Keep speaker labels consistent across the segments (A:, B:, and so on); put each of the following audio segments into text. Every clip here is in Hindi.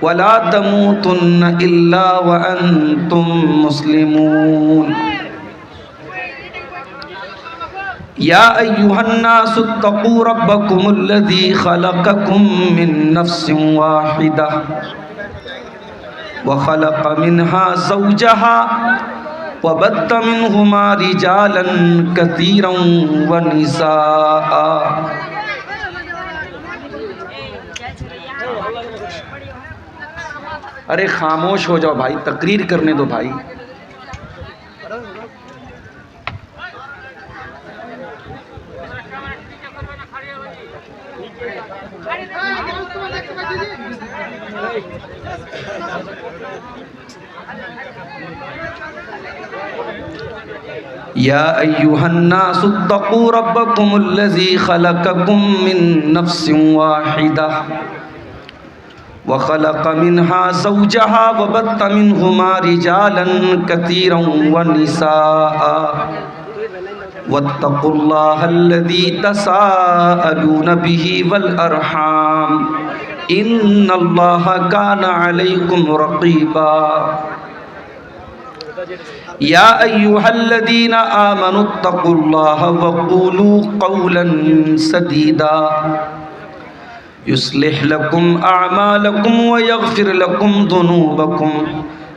A: वला तमूतुन्न इल्ला व अंतुम मुस्लिमून। या अय्युहन्नासुत्तक़ू रब्बकुमुल्लज़ी ख़लक़कुम मिन नफ़्सिन वाहिदा व ख़लक़ मिन्हा ज़ौजहा व बत्त मिन्हुमा रिजालन कसीरन व निसाआ। अरे खामोश हो जाओ भाई, तकरीर करने दो भाई। या अय्युहन्नासुत्तक़ू रब्बकुमुल्लज़ी ख़लक़कुम मिन नफ़्सिन वाहिदा व ख़लक़ मिन्हा ज़ौजहा व बत्त मिन्हुमा रिजालन कसीरन व निसाआ वत्तक़ुल्लाहल्लज़ी तसाअलून बिही वल अरहाम इन्नल्लाहा काना अलैकुम रक़ीबा। या अय्युहल्लज़ीना आमनुत्तक़ुल्लाहा वक़ूलू क़ौलन सदीदा युस्लिह लकुम अअमालकुम व यग़फ़िर लकुम ज़ुनूबकुम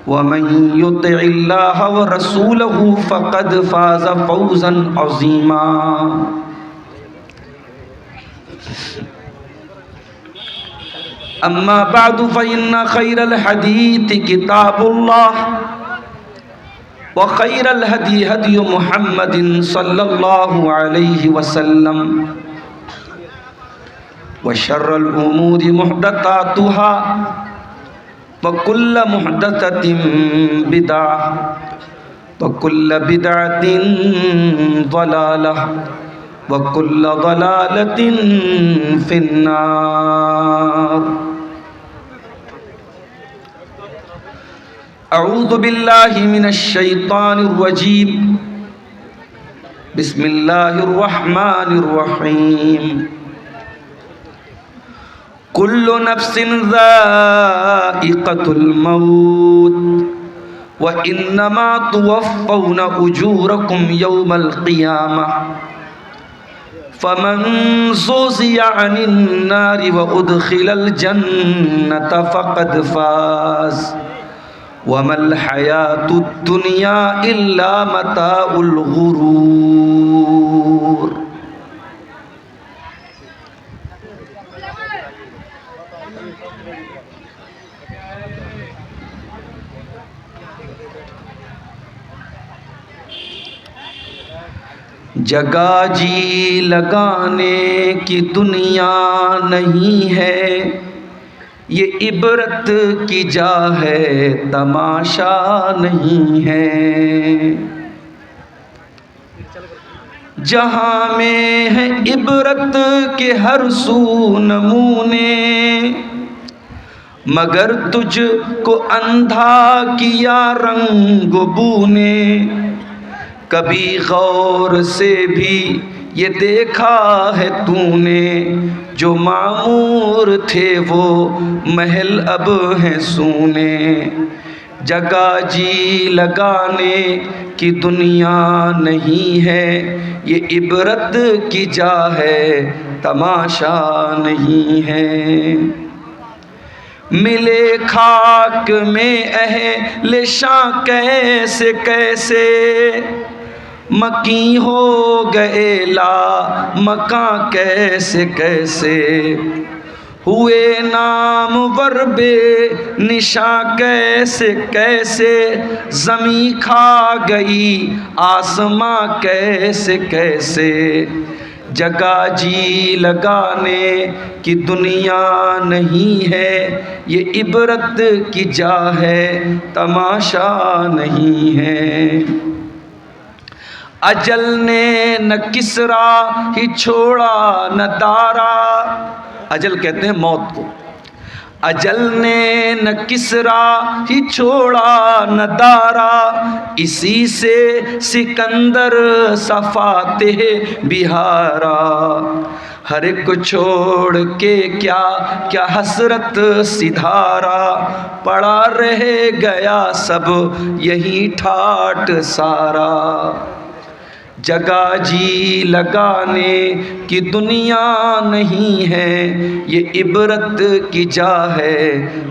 A: व मन युतिइल्लाह व रसूलहु फ़क़द फ़ाज़ फ़ौज़न अज़ीमा। अम्मा बअदु फ़इन्न ख़ैरल हदीथि किताबुल्लाह व ख़ैरल हदी हदी मुहम्मदिन सल्लल्लाहु अलैहि वसल्लम व शर्रल उमूरि मुहदसातुहा व कुल्ल मुहदसतिन बिदअह व कुल्ल बिदअतिन ज़लालह व कुल्ल ज़लालतिन फिन्नार। अऊज़ु बिल्लाहि मिनश शैतानिर रजीम। बिस्मिल्लाहिर रहमानिर रहीम। कुल्लु नफ्सिन ज़ाइक़तुल मौत व इन्नमा तुवफ़्फ़ौना उजूरकुम यौमल क़ियामह फ़मन ज़ुज़िया अनिन नारि व उद्ख़िलल जन्नत फ़क़द फ़ाज़ वमल हयातुद दुनिया इल्ला मताउल गुरूर। जगह जी लगाने की दुनिया नहीं है, ये इबरत की जा है तमाशा नहीं है। जहाँ में है इबरत के हर सू नमूने, मगर तुझको अंधा किया रंग बूने। कभी गौर से भी ये देखा है तूने, जो मामूर थे वो महल अब हैं सूने। जगह जी लगाने की दुनिया नहीं है, ये इबरत की जा है तमाशा नहीं है। मिले खाक में अहले शां कैसे कैसे, मकी हो गए ला मकां कैसे कैसे। हुए नामवर बे निशां कैसे कैसे, ज़मीं खा गई आसमां कैसे कैसे। जगह जी लगाने की दुनिया नहीं है, ये इबरत की जा है तमाशा नहीं है। अजल ने न किसरा ही छोड़ा न दारा, अजल कहते हैं मौत को। अजल ने न किसरा ही छोड़ा न दारा, इसी से सिकंदर सफाते बिहारा। हर एक को छोड़ के क्या क्या हसरत सिधारा, पड़ा रह गया सब यही ठाट सारा। जगह जी लगाने की दुनिया नहीं है, ये इबरत की जा है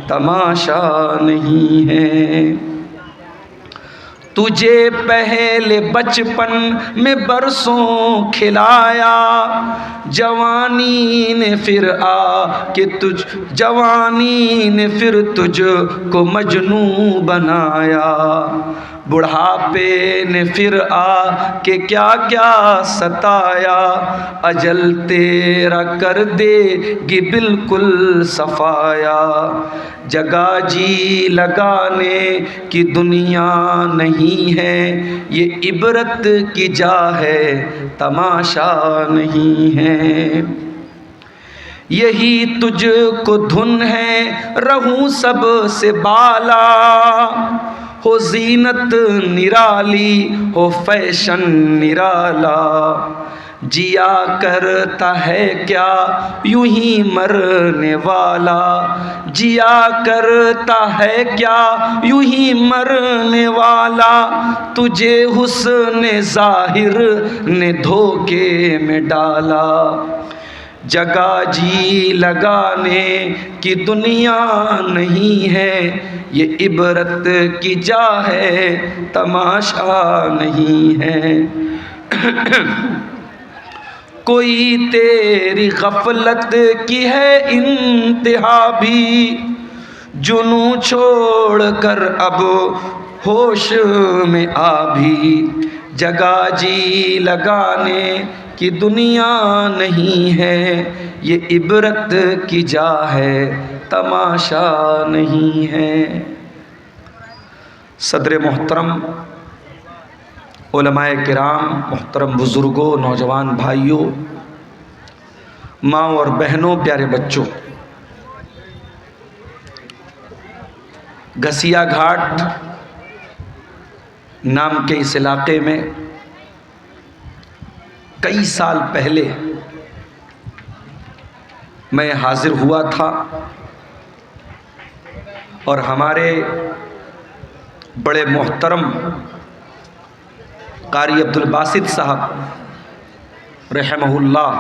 A: तमाशा नहीं है। तुझे पहले बचपन में बरसों खिलाया, जवानी ने फिर तुझको मजनू बनाया। बुढ़ापे ने फिर के क्या क्या सताया, अजल तेरा कर देगी बिल्कुल सफाया। जगह जी लगाने की दुनिया नहीं है, ये इबरत की जा है तमाशा नहीं है। यही तुझको धुन है रहूं सब से बाला, हो जीनत निराली हो फैशन निराला। जिया करता है क्या यूं ही मरने वाला, जिया करता है क्या यूं ही मरने वाला। तुझे हुस्न ज़ाहिर ने धोखे में डाला। जगह जी लगाने की दुनिया नहीं है, ये इबरत की जा है तमाशा नहीं है। कोई तेरी गफलत की है इंतहा भी, जुनू छोड़ कर अब होश में आ भी। जगह जी लगाने की दुनिया नहीं है, ये इबरत की जा है तमाशा नहीं है। सदर मोहतरम, उलमाए किराम, मोहतरम बुज़ुर्गों, नौजवान भाइयों, माँ और बहनों, प्यारे बच्चों, घसिया घाट नाम के इस इलाके में कई साल पहले मैं हाजिर हुआ था और हमारे बड़े मोहतरम कारी अब्दुल बासित साहब रहमहुल्लाह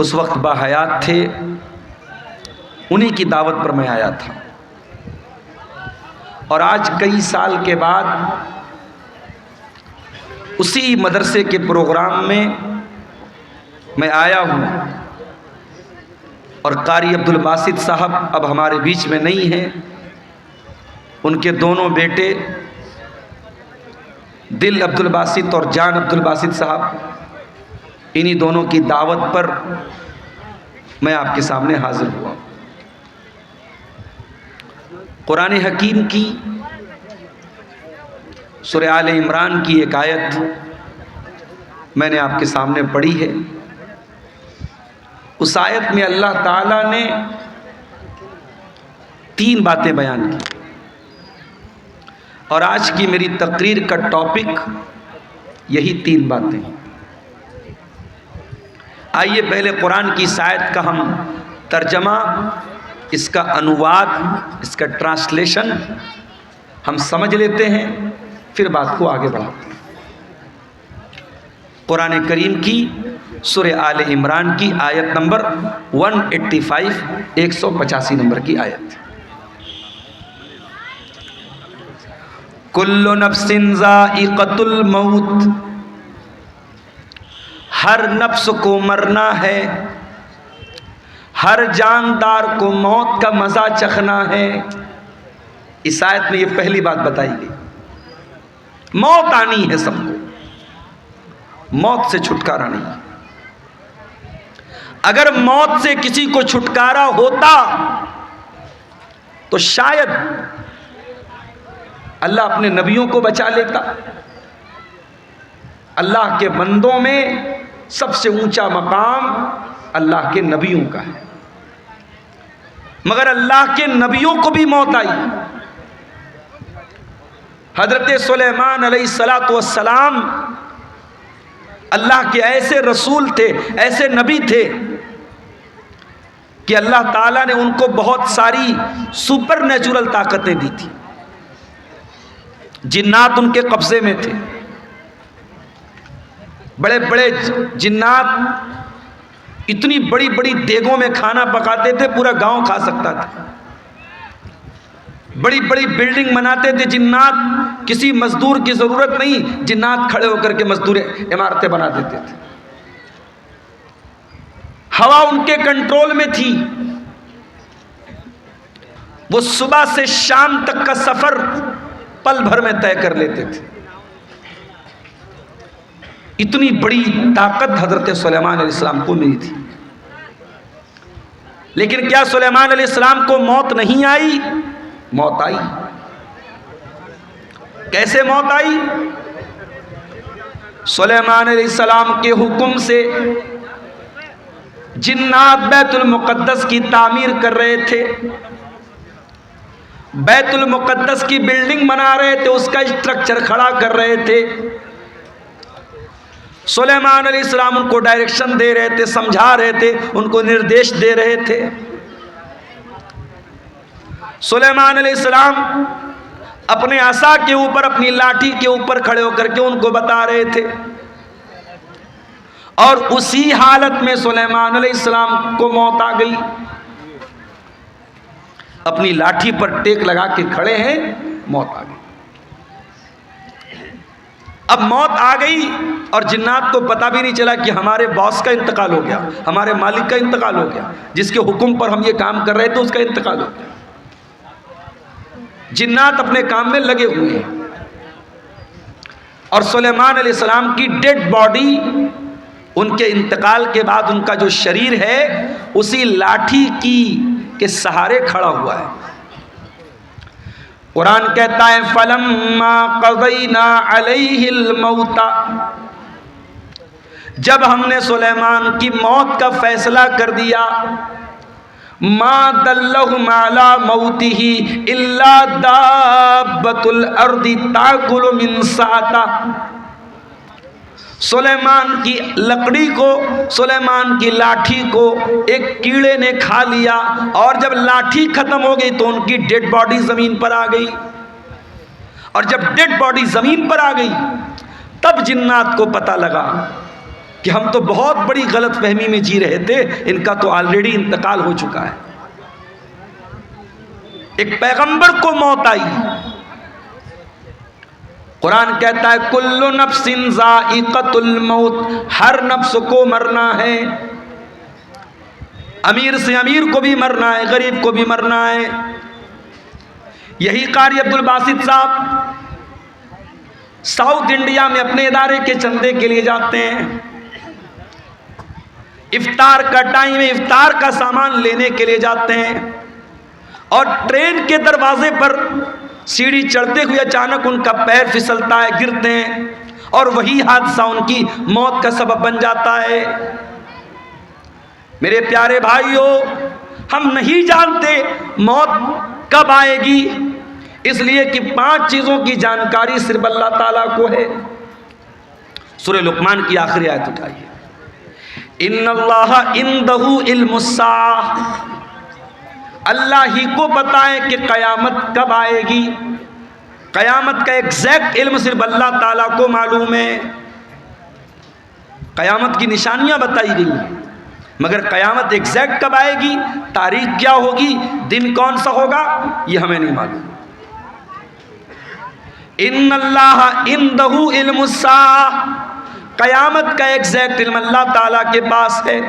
A: उस वक्त बाहयात थे, उन्हीं की दावत पर मैं आया था। और आज कई साल के बाद उसी मदरसे के प्रोग्राम में मैं आया हूँ और कारी अब्दुल बासित साहब अब हमारे बीच में नहीं हैं। उनके दोनों बेटे दिल अब्दुल बासित और जान अब्दुल बासित साहब, इन्हीं दोनों की दावत पर मैं आपके सामने हाजिर हुआ। कुरान हकीम की सूरह आले इमरान की एक आयत मैंने आपके सामने पढ़ी है। उस आयत में अल्लाह ताला ने 3 बातें बयान की और आज की मेरी तकरीर का टॉपिक यही 3 बातें। आइए पहले कुरान की इस आयत का हम तर्जमा, इसका अनुवाद, इसका ट्रांसलेशन हम समझ लेते हैं, फिर बात को आगे बढ़ाते हैं। कुरान करीम की सूरह आले इमरान की आयत नंबर 185, 185 नंबर की आयत। कुल्लु नफ्सिन ज़ाइक़तुल मौत, हर नफ्स को मरना है, हर जानदार को मौत का मज़ा चखना है। इस आयत में ये पहली बात बताई गई। मौत आनी है सबको, मौत से छुटकारा नहीं। अगर मौत से किसी को छुटकारा होता तो शायद अल्लाह अपने नबियों को बचा लेता। अल्लाह के बंदों में सबसे ऊंचा मकाम अल्लाह के नबियों का है, मगर अल्लाह के नबियों को भी मौत आई। हजरत सुलेमान अलैहिस्सलातु वस्सलाम अल्लाह के ऐसे रसूल थे, ऐसे नबी थे कि अल्लाह ताला ने उनको बहुत सारी सुपर नेचुरल ताकतें दी थी। जिन्नात उनके कब्जे में थे, बड़े बड़े जिन्नात इतनी बड़ी बड़ी देगों में खाना पकाते थे, पूरा गांव खा सकता था। बड़ी बड़ी बिल्डिंग बनाते थे जिन्नात, किसी मजदूर की जरूरत नहीं, जिन्नात खड़े होकर के मजदूर इमारतें बना देते थे। हवा उनके कंट्रोल में थी, वो सुबह से शाम तक का सफर पल भर में तय कर लेते थे। इतनी बड़ी ताकत हजरत सुलेमान अलैहिस्सलाम को मिली थी। लेकिन क्या सुलेमान अलैहिस्सलाम को मौत नहीं आई? मौत आई। कैसे मौत आई? सुलेमान अलैहिस्सलाम के हुक्म से जिन्नात बैतुल मुक़द्दस की तामीर कर रहे थे, बैतुल मुक़द्दस की बिल्डिंग बना रहे थे, उसका स्ट्रक्चर खड़ा कर रहे थे। सुलेमान अलैहिस्सलाम उनको डायरेक्शन दे रहे थे, समझा रहे थे, उनको निर्देश दे रहे थे। सुलेमान अलैहिस्सलाम अपने असा के ऊपर, अपनी लाठी के ऊपर खड़े होकर के उनको बता रहे थे। और उसी हालत में सुलेमान अलैहिस्सलाम को मौत आ गई। अपनी लाठी पर टेक लगा के खड़े हैं, मौत आ गई। अब मौत आ गई और जिन्नात को पता भी नहीं चला कि हमारे बॉस का इंतकाल हो गया, हमारे मालिक का इंतकाल हो गया, जिसके हुक्म पर हम ये काम कर रहे थे उसका इंतकाल हो गया। जिन्नात अपने काम में लगे हुए हैं और सुलेमान अलैहिस्सलाम की डेड बॉडी, उनके इंतकाल के बाद उनका जो शरीर है उसी लाठी के सहारे खड़ा हुआ है। कुरान कहता है फलम्मा क़ज़ैना अलैहिल मौता, जब हमने सुलेमान की मौत का फैसला कर दिया, मा दल्लहुम अला मौतिही इल्ला दाब्बतुल अर्दि ताकुलु मिन साता, सुलेमान की लकड़ी को, सुलेमान की लाठी को एक कीड़े ने खा लिया और जब लाठी खत्म हो गई तो उनकी डेड बॉडी जमीन पर आ गई। और जब डेड बॉडी जमीन पर आ गई तब जिन्नात को पता लगा कि हम तो बहुत बड़ी गलतफहमी में जी रहे थे, इनका तो ऑलरेडी इंतकाल हो चुका है। एक पैगंबर को मौत आई। कुरान कहता है कुल्लु नफ्सिन ज़ाइक़तुल मौत, हर नफ्स को मरना है। अमीर से अमीर को भी मरना है, गरीब को भी मरना है। यही कारी अब्दुल बासित साहब साउथ इंडिया में अपने इदारे के चंदे के लिए जाते हैं। इफ्तार का टाइम है, इफ्तार का सामान लेने के लिए जाते हैं और ट्रेन के दरवाजे पर सीढ़ी चढ़ते हुए अचानक उनका पैर फिसलता है, गिरते हैं और वही हादसा उनकी मौत का सबब बन जाता है। मेरे प्यारे भाइयों, हम नहीं जानते मौत कब आएगी, इसलिए कि 5 चीजों की जानकारी सिर्फ अल्लाह ताला को है। सूरह लुक़मान की आखिरी आयत उठाइए, इन्नल्लाहा इंदहु इल्मुस्साअह, अल्लाह ही को पता है कि क़यामत कब आएगी। क़यामत का एग्जैक्ट इल्म सिर्फ अल्लाह ताला को मालूम है। क़यामत की निशानियां बताई गई हैं, मगर क़यामत एग्जैक्ट कब आएगी, तारीख क्या होगी, दिन कौन सा होगा, ये हमें नहीं मालूम। इन्नल्लाहा इंदहु इल्मुस्साअह, क़यामत का एग्जैक्ट इल्म अल्लाह ताला के पास है।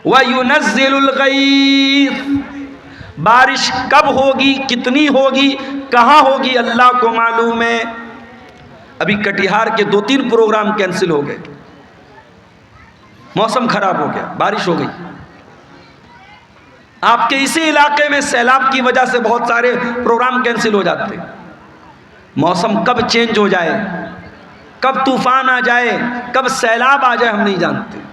A: व युनज़्ज़िलुल गैथ, बारिश कब होगी, कितनी होगी, कहाँ होगी, अल्लाह को मालूम है। अभी कटिहार के 2-3 प्रोग्राम कैंसिल हो गए, मौसम खराब हो गया, बारिश हो गई। आपके इसी इलाके में सैलाब की वजह से बहुत सारे प्रोग्राम कैंसिल हो जाते हैं। मौसम कब चेंज हो जाए, कब तूफान आ जाए, कब सैलाब आ जाए, हम नहीं जानते।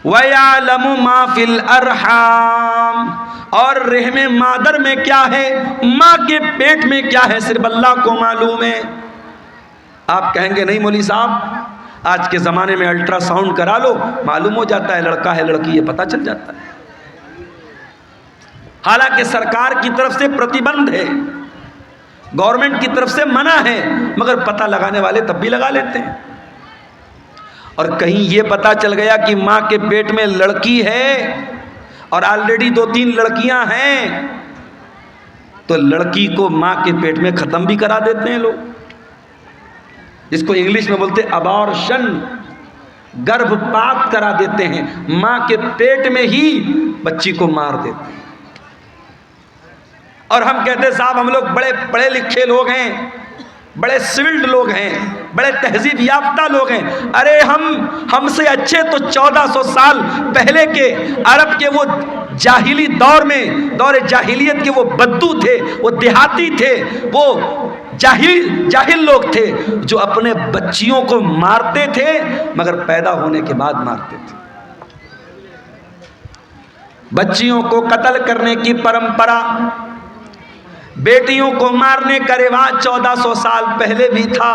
A: वयालमु मा फिल अरहाम, और रहमे मादर में क्या है, माँ के पेट में क्या है, सिर्फ अल्लाह को मालूम है। आप कहेंगे नहीं मौलवी साहब, आज के ज़माने में अल्ट्रासाउंड करा लो, मालूम हो जाता है लड़का है लड़की, ये पता चल जाता है। हालांकि सरकार की तरफ से प्रतिबंध है, गवर्नमेंट की तरफ से मना है, मगर पता लगाने वाले तब भी लगा लेते हैं। और कहीं ये पता चल गया कि माँ के पेट में लड़की है और ऑलरेडी 2-3 लड़कियां हैं, तो लड़की को माँ के पेट में ख़त्म भी करा देते हैं लोग, जिसको इंग्लिश में बोलते हैं अबॉर्शन, गर्भपात करा देते हैं, माँ के पेट में ही बच्ची को मार देते हैं। और हम कहते हैं साहब हम लोग बड़े पढ़े लिखे लोग हैं, बड़े सिविल्ड लोग हैं, बड़े तहजीब याफ्ता लोग हैं। अरे हमसे अच्छे तो 1400 साल पहले के अरब के वो जाहिली दौर में, दौर जाहिलियत के वो बद्दू थे, वो देहाती थे, वो जाहिल लोग थे जो अपने बच्चियों को मारते थे मगर पैदा होने के बाद मारते थे। बच्चियों को कत्ल करने की परंपरा, बेटियों को मारने का रिवाज 1400 साल पहले भी था।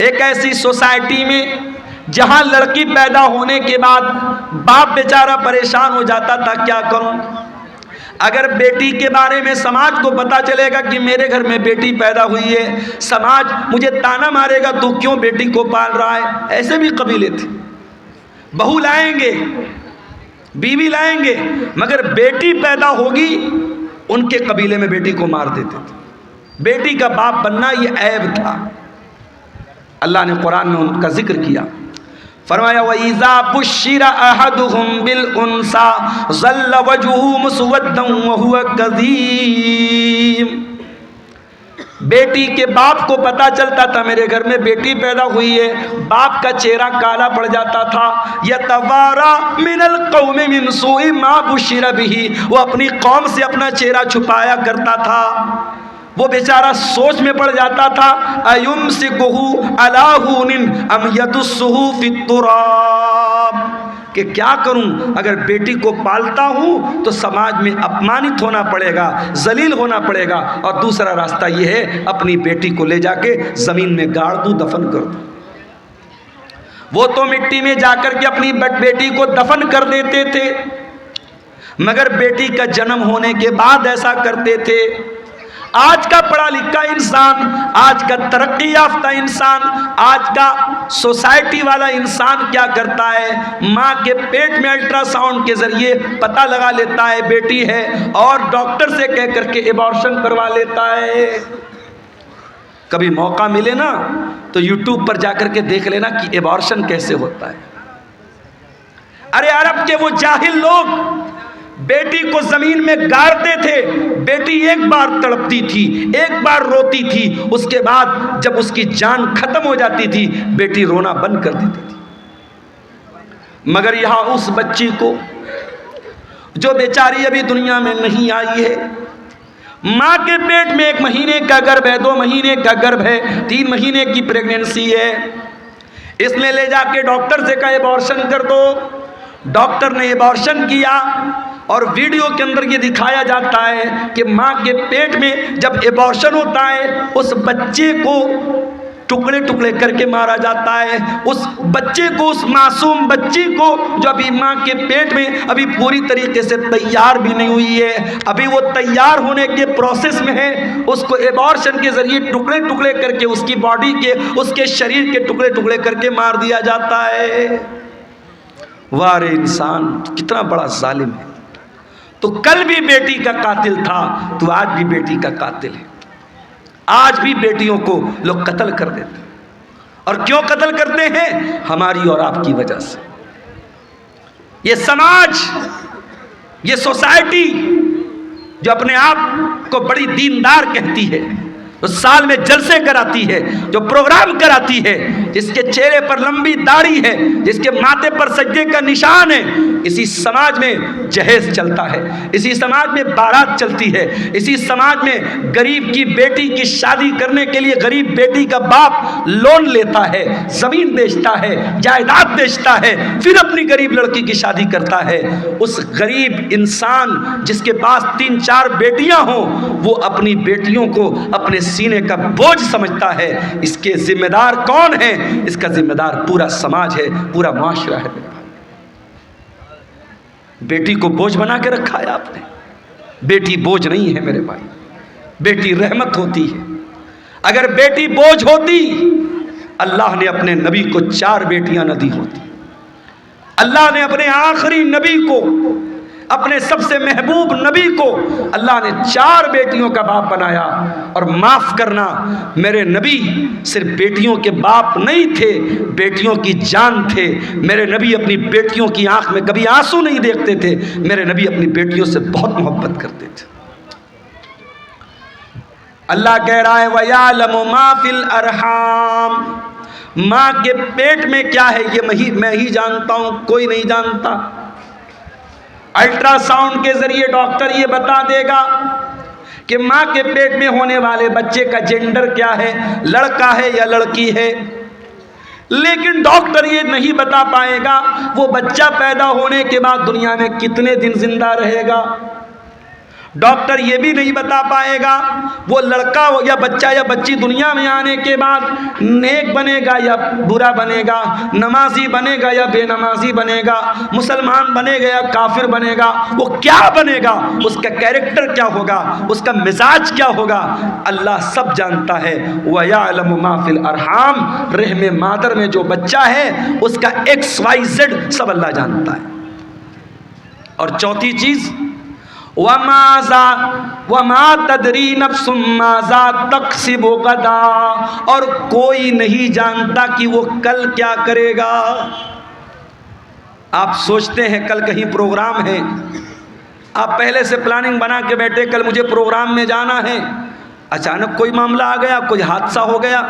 A: एक ऐसी सोसाइटी में जहां लड़की पैदा होने के बाद बाप बेचारा परेशान हो जाता था, क्या करूं? अगर बेटी के बारे में समाज को पता चलेगा कि मेरे घर में बेटी पैदा हुई है, समाज मुझे ताना मारेगा, तू क्यों बेटी को पाल रहा है। ऐसे भी कबीले थे, बहू लाएंगे, बीवी लाएंगे, मगर बेटी पैदा होगी उनके कबीले में बेटी को मार देते थे। बेटी का बाप बनना ये ऐब था। अल्लाह ने कुरान में उनका जिक्र किया, फरमाया वइज़ा बुश्शिरा अहदुहुम बिल उन्सा ज़ल्ल वजहुहु मुस्वद्दन व हुवा कज़ीम। बेटी के बाप को पता चलता था मेरे घर में बेटी पैदा हुई है, बाप का चेहरा काला पड़ जाता था। यतवारा मिनल कौम मिन सूइ मा बुश्शिरा बिही, वो अपनी कौम से अपना चेहरा छुपाया करता था। वो बेचारा सोच में पड़ जाता था, अयुमसिकुहु अला हुनिन अम यदुस्सुहु फित्तुराब, कि क्या करूं, अगर बेटी को पालता हूं तो समाज में अपमानित होना पड़ेगा, जलील होना पड़ेगा, और दूसरा रास्ता यह है अपनी बेटी को ले जाके जमीन में गाड़ दूं, दफन कर दूं। वो तो मिट्टी में जाकर के अपनी बेटी को दफन कर देते थे, मगर बेटी का जन्म होने के बाद ऐसा करते थे। आज का पढ़ा लिखा इंसान, आज का तरक्की याफ्ता इंसान, आज का सोसाइटी वाला इंसान क्या करता है, माँ के पेट में अल्ट्रासाउंड के जरिए पता लगा लेता है बेटी है, और डॉक्टर से कह करके एबॉर्शन करवा लेता है। कभी मौका मिले ना तो यूट्यूब पर जाकर के देख लेना कि एबॉर्शन कैसे होता है। अरे अरब के वो जाहिल लोग बेटी को जमीन में गाड़ते थे, बेटी एक बार तड़पती थी, एक बार रोती थी, उसके बाद जब उसकी जान खत्म हो जाती थी बेटी रोना बंद कर देती थी। मगर यहां उस बच्ची को जो बेचारी अभी दुनिया में नहीं आई है, माँ के पेट में 1 महीने का गर्भ है, 2 महीने का गर्भ है, 3 महीने की प्रेगनेंसी है, इसने ले जाके डॉक्टर से कहा एबॉर्शन कर दो। डॉक्टर ने एबॉर्शन किया और वीडियो के अंदर ये दिखाया जाता है कि माँ के पेट में जब एबॉर्शन होता है उस बच्चे को टुकड़े टुकड़े करके मारा जाता है। उस बच्चे को, उस मासूम बच्ची को जो अभी माँ के पेट में अभी पूरी तरीके से तैयार भी नहीं हुई है, अभी वो तैयार होने के प्रोसेस में है, उसको एबॉर्शन के जरिए टुकड़े टुकड़े करके उसकी बॉडी के, उसके शरीर के टुकड़े टुकड़े करके मार दिया जाता है। वाह रे इंसान, कितना बड़ा जालिम है। तो कल भी बेटी का कातिल था, तो आज भी बेटी का कातिल है। आज भी बेटियों को लोग कत्ल कर देते हैं। और क्यों कत्ल करते हैं? हमारी और आपकी वजह से। ये समाज, ये सोसाइटी जो अपने आप को बड़ी दीनदार कहती है, तो साल में जलसे कराती है, जो प्रोग्राम कराती है, जिसके चेहरे पर लंबी दाढ़ी है, जिसके माथे पर सज्जे का निशान है, इसी समाज में जहेज चलता है, इसी समाज में बारात चलती है, इसी समाज में गरीब की बेटी की शादी करने के लिए गरीब बेटी का बाप लोन लेता है, जमीन बेचता है, जायदाद बेचता है, फिर अपनी गरीब लड़की की शादी करता है। उस गरीब इंसान जिसके पास 3-4 बेटियां हों, वो अपनी बेटियों को अपने सीने का बोझ समझता है। इसके जिम्मेदार कौन है? इसका जिम्मेदार पूरा समाज है, पूरा मुआशरा है। बेटी को बोझ बना के रखा है आपने। बेटी बोझ नहीं है मेरे भाई, बेटी रहमत होती है। अगर बेटी बोझ होती, अल्लाह ने अपने नबी को 4 बेटियां न दी होती। अल्लाह ने अपने आखिरी नबी को, अपने सबसे महबूब नबी को अल्लाह ने 4 बेटियों का बाप बनाया। और माफ़ करना, मेरे नबी सिर्फ बेटियों के बाप नहीं थे, बेटियों की जान थे। मेरे नबी अपनी बेटियों की आंख में कभी आंसू नहीं देखते थे। मेरे नबी अपनी बेटियों से बहुत मोहब्बत करते थे। अल्लाह कह रहा है वयालमु मा फिल अरहाम, माँ के पेट में क्या है ये मैं ही जानता हूँ, कोई नहीं जानता। अल्ट्रासाउंड के जरिए डॉक्टर ये बता देगा कि माँ के पेट में होने वाले बच्चे का जेंडर क्या है, लड़का है या लड़की है, लेकिन डॉक्टर ये नहीं बता पाएगा वो बच्चा पैदा होने के बाद दुनिया में कितने दिन जिंदा रहेगा। डॉक्टर ये भी नहीं बता पाएगा वो लड़का या बच्चा या बच्ची दुनिया में आने के बाद नेक बनेगा या बुरा बनेगा, नमाजी बनेगा या बेनमाजी बनेगा, मुसलमान बनेगा या काफिर बनेगा, वो क्या बनेगा, उसका कैरेक्टर क्या होगा, उसका मिजाज क्या होगा, अल्लाह सब जानता है। वयअलमु मा फिल अरहाम, रहम मादर में जो बच्चा है उसका XYZ सब अल्लाह जानता है। और चौथी चीज़ वमा तदरी नफ्सुम माज़ा तक्सिबु गदा, और कोई नहीं जानता कि वो कल क्या करेगा। आप सोचते हैं कल कहीं प्रोग्राम है, आप पहले से प्लानिंग बना के बैठे कल मुझे प्रोग्राम में जाना है, अचानक कोई मामला आ गया, कोई हादसा हो गया,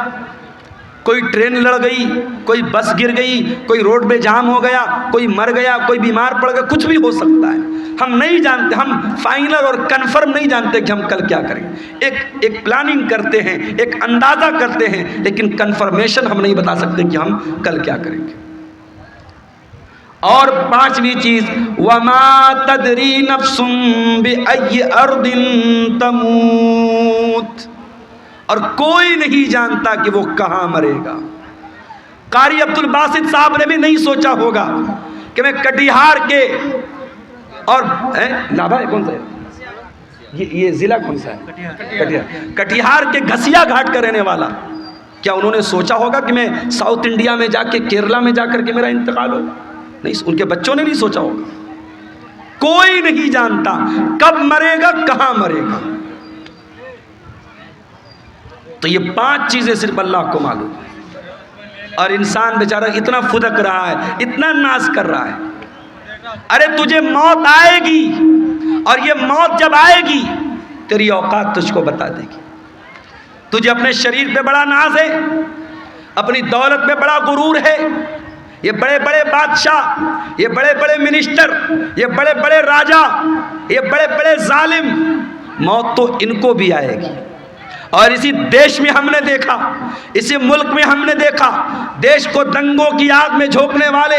A: कोई ट्रेन लड़ गई, कोई बस गिर गई, कोई रोड पे जाम हो गया, कोई मर गया, कोई बीमार पड़ गया, कुछ भी हो सकता है। हम नहीं जानते, हम फाइनल और कंफर्म नहीं जानते कि हम कल क्या करेंगे। एक प्लानिंग करते हैं, एक अंदाज़ा करते हैं, लेकिन कंफर्मेशन हम नहीं बता सकते कि हम कल क्या करेंगे। और 5वीं चीज़ वमा तदरी नफ्सुम बिअय्यि अर्दिन तमूत, और कोई नहीं जानता कि वो कहाँ मरेगा। कारी अब्दुल बासित साहब ने भी नहीं सोचा होगा कि मैं कटिहार के और नाभा कौन सा है ये जिला कौन सा है, कटिहार के घसिया घाट का रहने वाला, क्या उन्होंने सोचा होगा कि मैं साउथ इंडिया में जाके केरला में जाकर के मेरा इंतकाल हो? नहीं, उनके बच्चों ने नहीं सोचा होगा। कोई नहीं जानता कब मरेगा, कहाँ मरेगा। तो ये 5 चीज़ें सिर्फ अल्लाह को मालूम है। और इंसान बेचारा इतना फुदक रहा है, इतना नाज कर रहा है। अरे तुझे मौत आएगी, और ये मौत जब आएगी तेरी औकात तुझको बता देगी। तुझे अपने शरीर पे बड़ा नाज है, अपनी दौलत पे बड़ा गुरूर है, ये बड़े बड़े बादशाह, ये बड़े बड़े मिनिस्टर, ये बड़े बड़े राजा, ये बड़े बड़े जालिम, मौत तो इनको भी आएगी। और इसी देश में हमने देखा, इसी मुल्क में हमने देखा, देश को दंगों की आग में झोंकने वाले,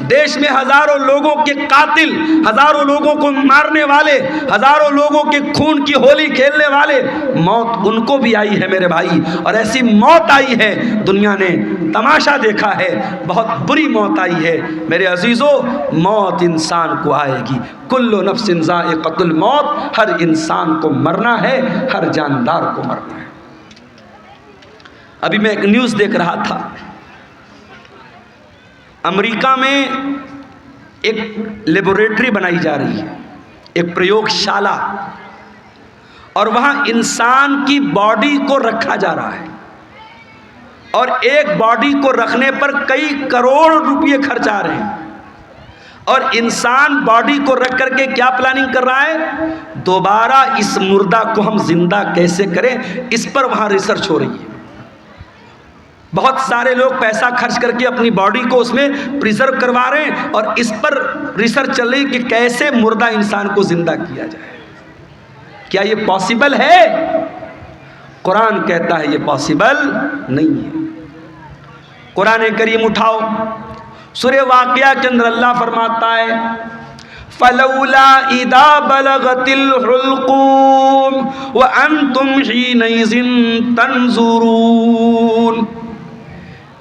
A: देश में हजारों लोगों के कातिल, हजारों लोगों को मारने वाले, हजारों लोगों के खून की होली खेलने वाले, मौत उनको भी आई है मेरे भाई। और ऐसी मौत आई है, दुनिया ने तमाशा देखा है, बहुत बुरी मौत आई है मेरे अजीज़ों। मौत इंसान को आएगी, कुल्लु नफ्सिन ज़ाइक़तुल मौत, हर इंसान को मरना है, हर जानदार को मरना है। अभी मैं एक न्यूज़ देख रहा था, अमेरिका में एक लेबोरेटरी बनाई जा रही है, एक प्रयोगशाला, और वहाँ इंसान की बॉडी को रखा जा रहा है, और एक बॉडी को रखने पर कई करोड़ रुपये खर्च आ रहे हैं। और इंसान बॉडी को रख करके क्या प्लानिंग कर रहा है, दोबारा इस मुर्दा को हम जिंदा कैसे करें, इस पर वहाँ रिसर्च हो रही है। बहुत सारे लोग पैसा खर्च करके अपनी बॉडी को उसमें प्रिजर्व करवा रहे हैं और इस पर रिसर्च चल रही कि कैसे मुर्दा इंसान को जिंदा किया जाए। क्या ये पॉसिबल है? कुरान कहता है ये पॉसिबल नहीं है। कुरान करीम उठाओ, सूरह वाक़िया के अंदर अल्लाह फरमाता है फलौला इदा बलगतिल हुल्कूम व अंतुम हीनइज़िन तंजुरून।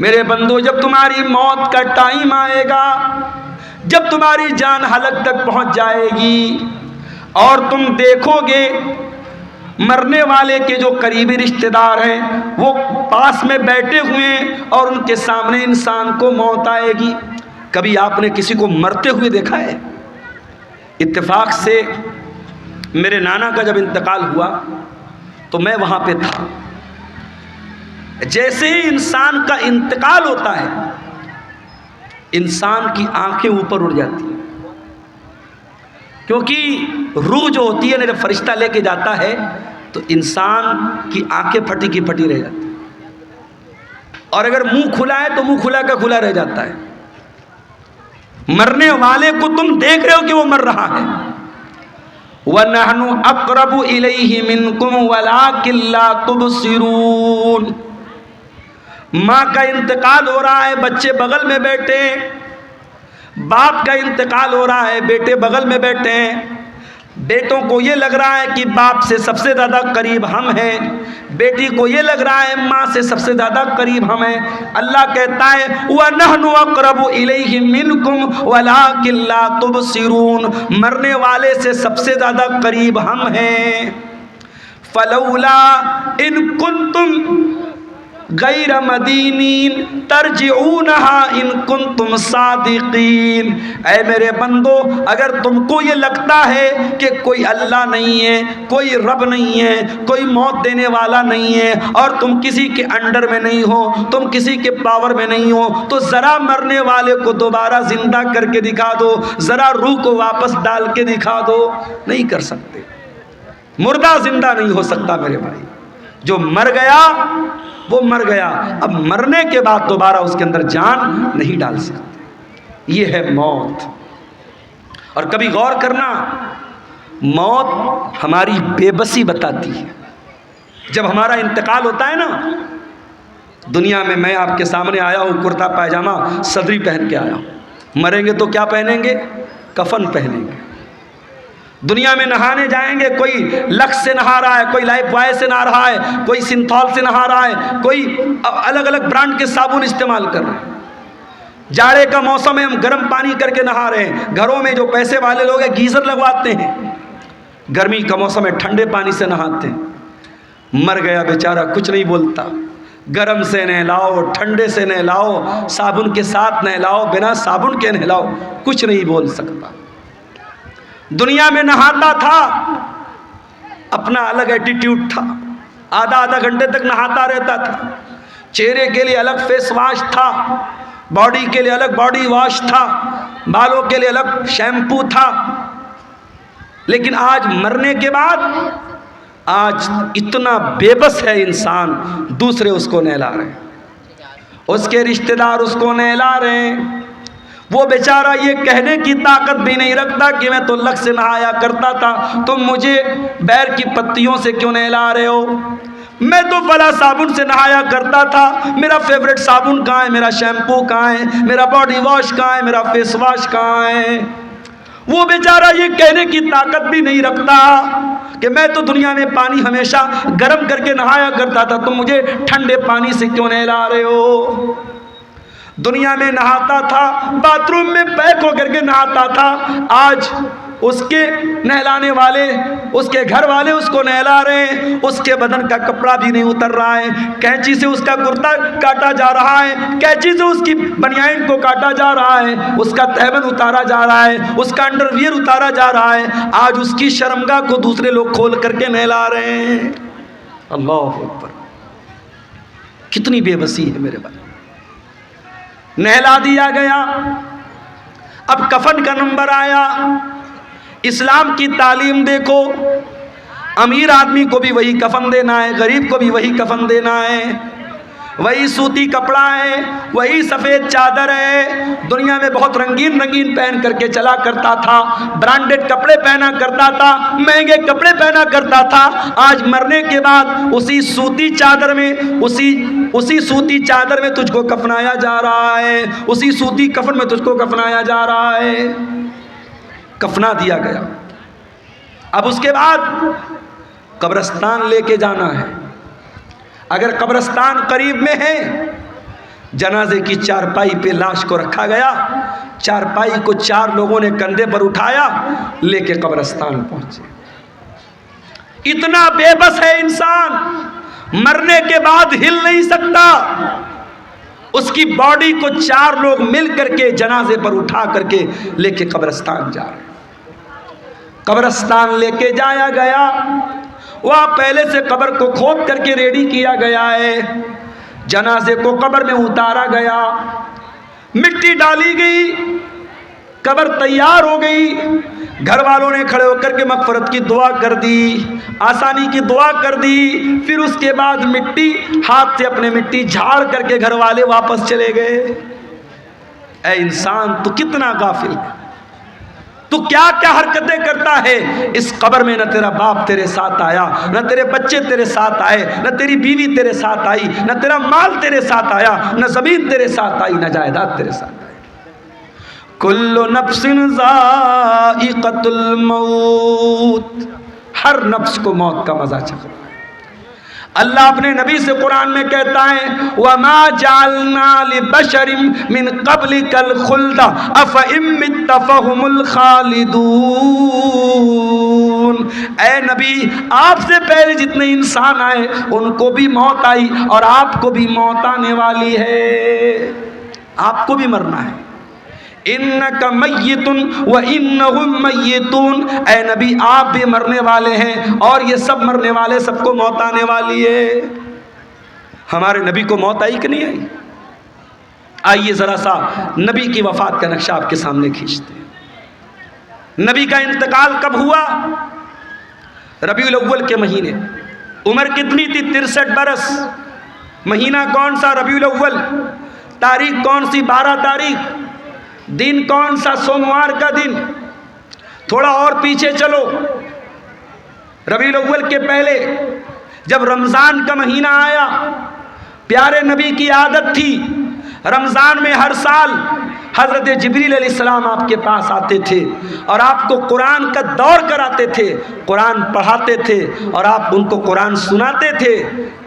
A: मेरे बंदो, जब तुम्हारी मौत का टाइम आएगा, जब तुम्हारी जान हलक तक पहुंच जाएगी और तुम देखोगे मरने वाले के जो करीबी रिश्तेदार हैं वो पास में बैठे हुए हैं और उनके सामने इंसान को मौत आएगी। कभी आपने किसी को मरते हुए देखा है? इत्तेफाक से मेरे नाना का जब इंतकाल हुआ तो मैं वहाँ पे था। जैसे ही इंसान का इंतकाल होता है, इंसान की आंखें ऊपर उड़ जाती हैं, क्योंकि रूह जो होती है ना, जब फरिश्ता लेके जाता है तो इंसान की आंखें फटी की फटी रह जाती है और अगर मुंह खुला है तो मुंह खुला का खुला रह जाता है। मरने वाले को तुम देख रहे हो कि वो मर रहा है। वनहनु अक़रबु इलैहि मिनकुम वलाकिन ला तुबसिरून। माँ का इंतकाल हो रहा है, बच्चे बगल में बैठे, बाप का इंतकाल हो रहा है, बेटे बगल में बैठे हैं। बेटों को ये लग रहा है कि बाप से सबसे ज़्यादा करीब हम हैं, बेटी को ये लग रहा है माँ से सबसे ज़्यादा करीब हम हैं। अल्लाह कहता है वनहनु अक़रबु इलैहि मिनकुम वलाकिन ला तुबसिरून। मरने वाले से सबसे ज़्यादा करीब हम हैं। फलौला इन कुंतुम गैर मदीनीन तरजिऊनहा इन कुंतुम सादिकीन। ऐ मेरे बंदो, अगर तुमको ये लगता है कि कोई अल्लाह नहीं है, कोई रब नहीं है, कोई मौत देने वाला नहीं है और तुम किसी के अंडर में नहीं हो, तुम किसी के पावर में नहीं हो, तो ज़रा मरने वाले को दोबारा जिंदा करके दिखा दो, ज़रा रूह को वापस डाल के दिखा दो। नहीं कर सकते। मुर्दा जिंदा नहीं हो सकता मेरे भाई। जो मर गया वो मर गया, अब मरने के बाद दोबारा उसके अंदर जान नहीं डाल सकते। ये है मौत। और कभी गौर करना, मौत हमारी बेबसी बताती है। जब हमारा इंतकाल होता है ना, दुनिया में मैं आपके सामने आया हूँ कुर्ता पायजामा सदरी पहन के आया हूँ, मरेंगे तो क्या पहनेंगे? कफन पहनेंगे। दुनिया में नहाने जाएंगे, कोई लक्स से नहा रहा है, कोई लाइफ बॉय से नहा रहा है, कोई सिंथॉल से नहा रहा है, कोई अलग अलग ब्रांड के साबुन इस्तेमाल कर रहे हैं। जाड़े का मौसम है, हम गर्म पानी करके नहा रहे हैं। घरों में जो पैसे वाले लोग हैं गीजर लगवाते हैं। गर्मी का मौसम है, ठंडे पानी से नहाते हैं। मर गया बेचारा, कुछ नहीं बोलता। गर्म से नहलाओ, ठंडे से नहलाओ, साबुन के साथ नहलाओ, बिना साबुन के नहलाओ, कुछ नहीं बोल सकता। दुनिया में नहाता था, अपना अलग एटीट्यूड था, आधा आधा घंटे तक नहाता रहता था। चेहरे के लिए अलग फेस वॉश था, बॉडी के लिए अलग बॉडी वॉश था, बालों के लिए अलग शैम्पू था। लेकिन आज मरने के बाद आज इतना बेबस है इंसान, दूसरे उसको नहला रहे हैं, उसके रिश्तेदार उसको नहला रहे हैं। वो बेचारा ये कहने की ताकत भी नहीं रखता कि मैं तो लक्स से नहाया करता था, तुम मुझे बैर की पत्तियों से क्यों नहला रहे हो? मैं तो फला साबुन से नहाया करता था, मेरा फेवरेट साबुन कहाँ है, मेरा शैम्पू कहाँ है, मेरा बॉडी वॉश कहाँ है, मेरा फेस वॉश कहाँ है? वो बेचारा ये कहने की ताकत भी नहीं रखता कि मैं तो दुनिया में पानी हमेशा गर्म करके नहाया करता था, तुम मुझे ठंडे पानी से क्यों नहला रहे हो? दुनिया में नहाता था, बाथरूम में पैक होकर के नहाता था, आज उसके नहलाने वाले, उसके घर वाले उसको नहला रहे हैं, उसके बदन का कपड़ा भी नहीं उतर रहा है, कैंची से उसका कुर्ता काटा जा रहा है, कैंची से उसकी बनियान को काटा जा रहा है, उसका तहबंद उतारा जा रहा है, उसका अंडरवियर उतारा जा रहा है। आज उसकी शर्मगाह को दूसरे लोग खोल करके नहला रहे हैं। अल्लाह अकबर, कितनी बेबसी है मेरे भाई। नहला दिया गया, अब कफन का नंबर आया। इस्लाम की तालीम देखो, अमीर आदमी को भी वही कफन देना है, गरीब को भी वही कफन देना है। वही सूती कपड़ा है, वही सफ़ेद चादर है। दुनिया में बहुत रंगीन रंगीन पहन करके चला करता था, ब्रांडेड कपड़े पहना करता था, महंगे कपड़े पहना करता था। आज मरने के बाद उसी सूती चादर में उसी सूती चादर में तुझको कफनाया जा रहा है, उसी सूती कफन में तुझको कफनाया जा रहा है। कफना दिया गया। अब उसके बाद कब्रिस्तान लेके जाना है। अगर कब्रिस्तान करीब में है, जनाजे की चारपाई पे लाश को रखा गया, चारपाई को 4 लोगों ने कंधे पर उठाया, लेके कब्रिस्तान पहुंचे। इतना बेबस है इंसान, मरने के बाद हिल नहीं सकता। उसकी बॉडी को 4 लोग मिल करके जनाजे पर उठा करके लेके कब्रिस्तान जा रहे। कब्रिस्तान लेके जाया गया, वहाँ पहले से कब्र को खोद करके रेडी किया गया है। जनाजे को कब्र में उतारा गया, मिट्टी डाली गई, कब्र तैयार हो गई। घर वालों ने खड़े होकर के मगफरत की दुआ कर दी, आसानी की दुआ कर दी। फिर उसके बाद मिट्टी हाथ से अपने मिट्टी झाड़ करके घर वाले वापस चले गए। ऐ इंसान, तू कितना गाफिल है, तू क्या क्या हरकतें करता है। इस कब्र में न तेरा बाप तेरे साथ आया, न तेरे बच्चे तेरे साथ आए, न तेरी बीवी तेरे साथ आई, न तेरा माल तेरे साथ आया, न जमीन तेरे साथ आई, न जायदाद तेरे साथ आई। कुल्लु नफ्सिन ज़ाइक़तुल मौत, हर नफ्स को मौत का मजा चखना है। अल्लाह अपने नबी से कुरान में कहता है, वमा जालना लिबशरिम मिन क़ब्लिकल खुल्द अफ़इन मित्त फ़हुमुल खालिदून। ऐ नबी, आपसे पहले जितने इंसान आए उनको भी मौत आई और आपको भी मौत आने वाली है, आपको भी मरना है। इन्नका मय्यितुन व इन्नहुम मय्यितून, ऐ नबी आप भी मरने वाले हैं और ये सब मरने वाले, सबको मौत आने वाली है। हमारे नबी को मौत आई कि नहीं आई? आइए ज़रा सा नबी की वफ़ात का नक्शा आपके सामने खींचते हैं। नबी का इंतकाल कब हुआ? रबीउल अव्वल के महीने। उम्र कितनी थी? 63 बरस। महीना कौन सा? रबीउल अव्वल। तारीख कौन सी? 12 तारीख। दिन कौन सा? सोमवार का दिन। थोड़ा और पीछे चलो, रबीउल अव्वल के पहले जब रमज़ान का महीना आया, प्यारे नबी की आदत थी रमज़ान में हर साल हज़रत जिब्रील अलैहिस्सलाम आपके पास आते थे और आपको कुरान का दौर कराते थे, कुरान पढ़ाते थे और आप उनको कुरान सुनाते थे।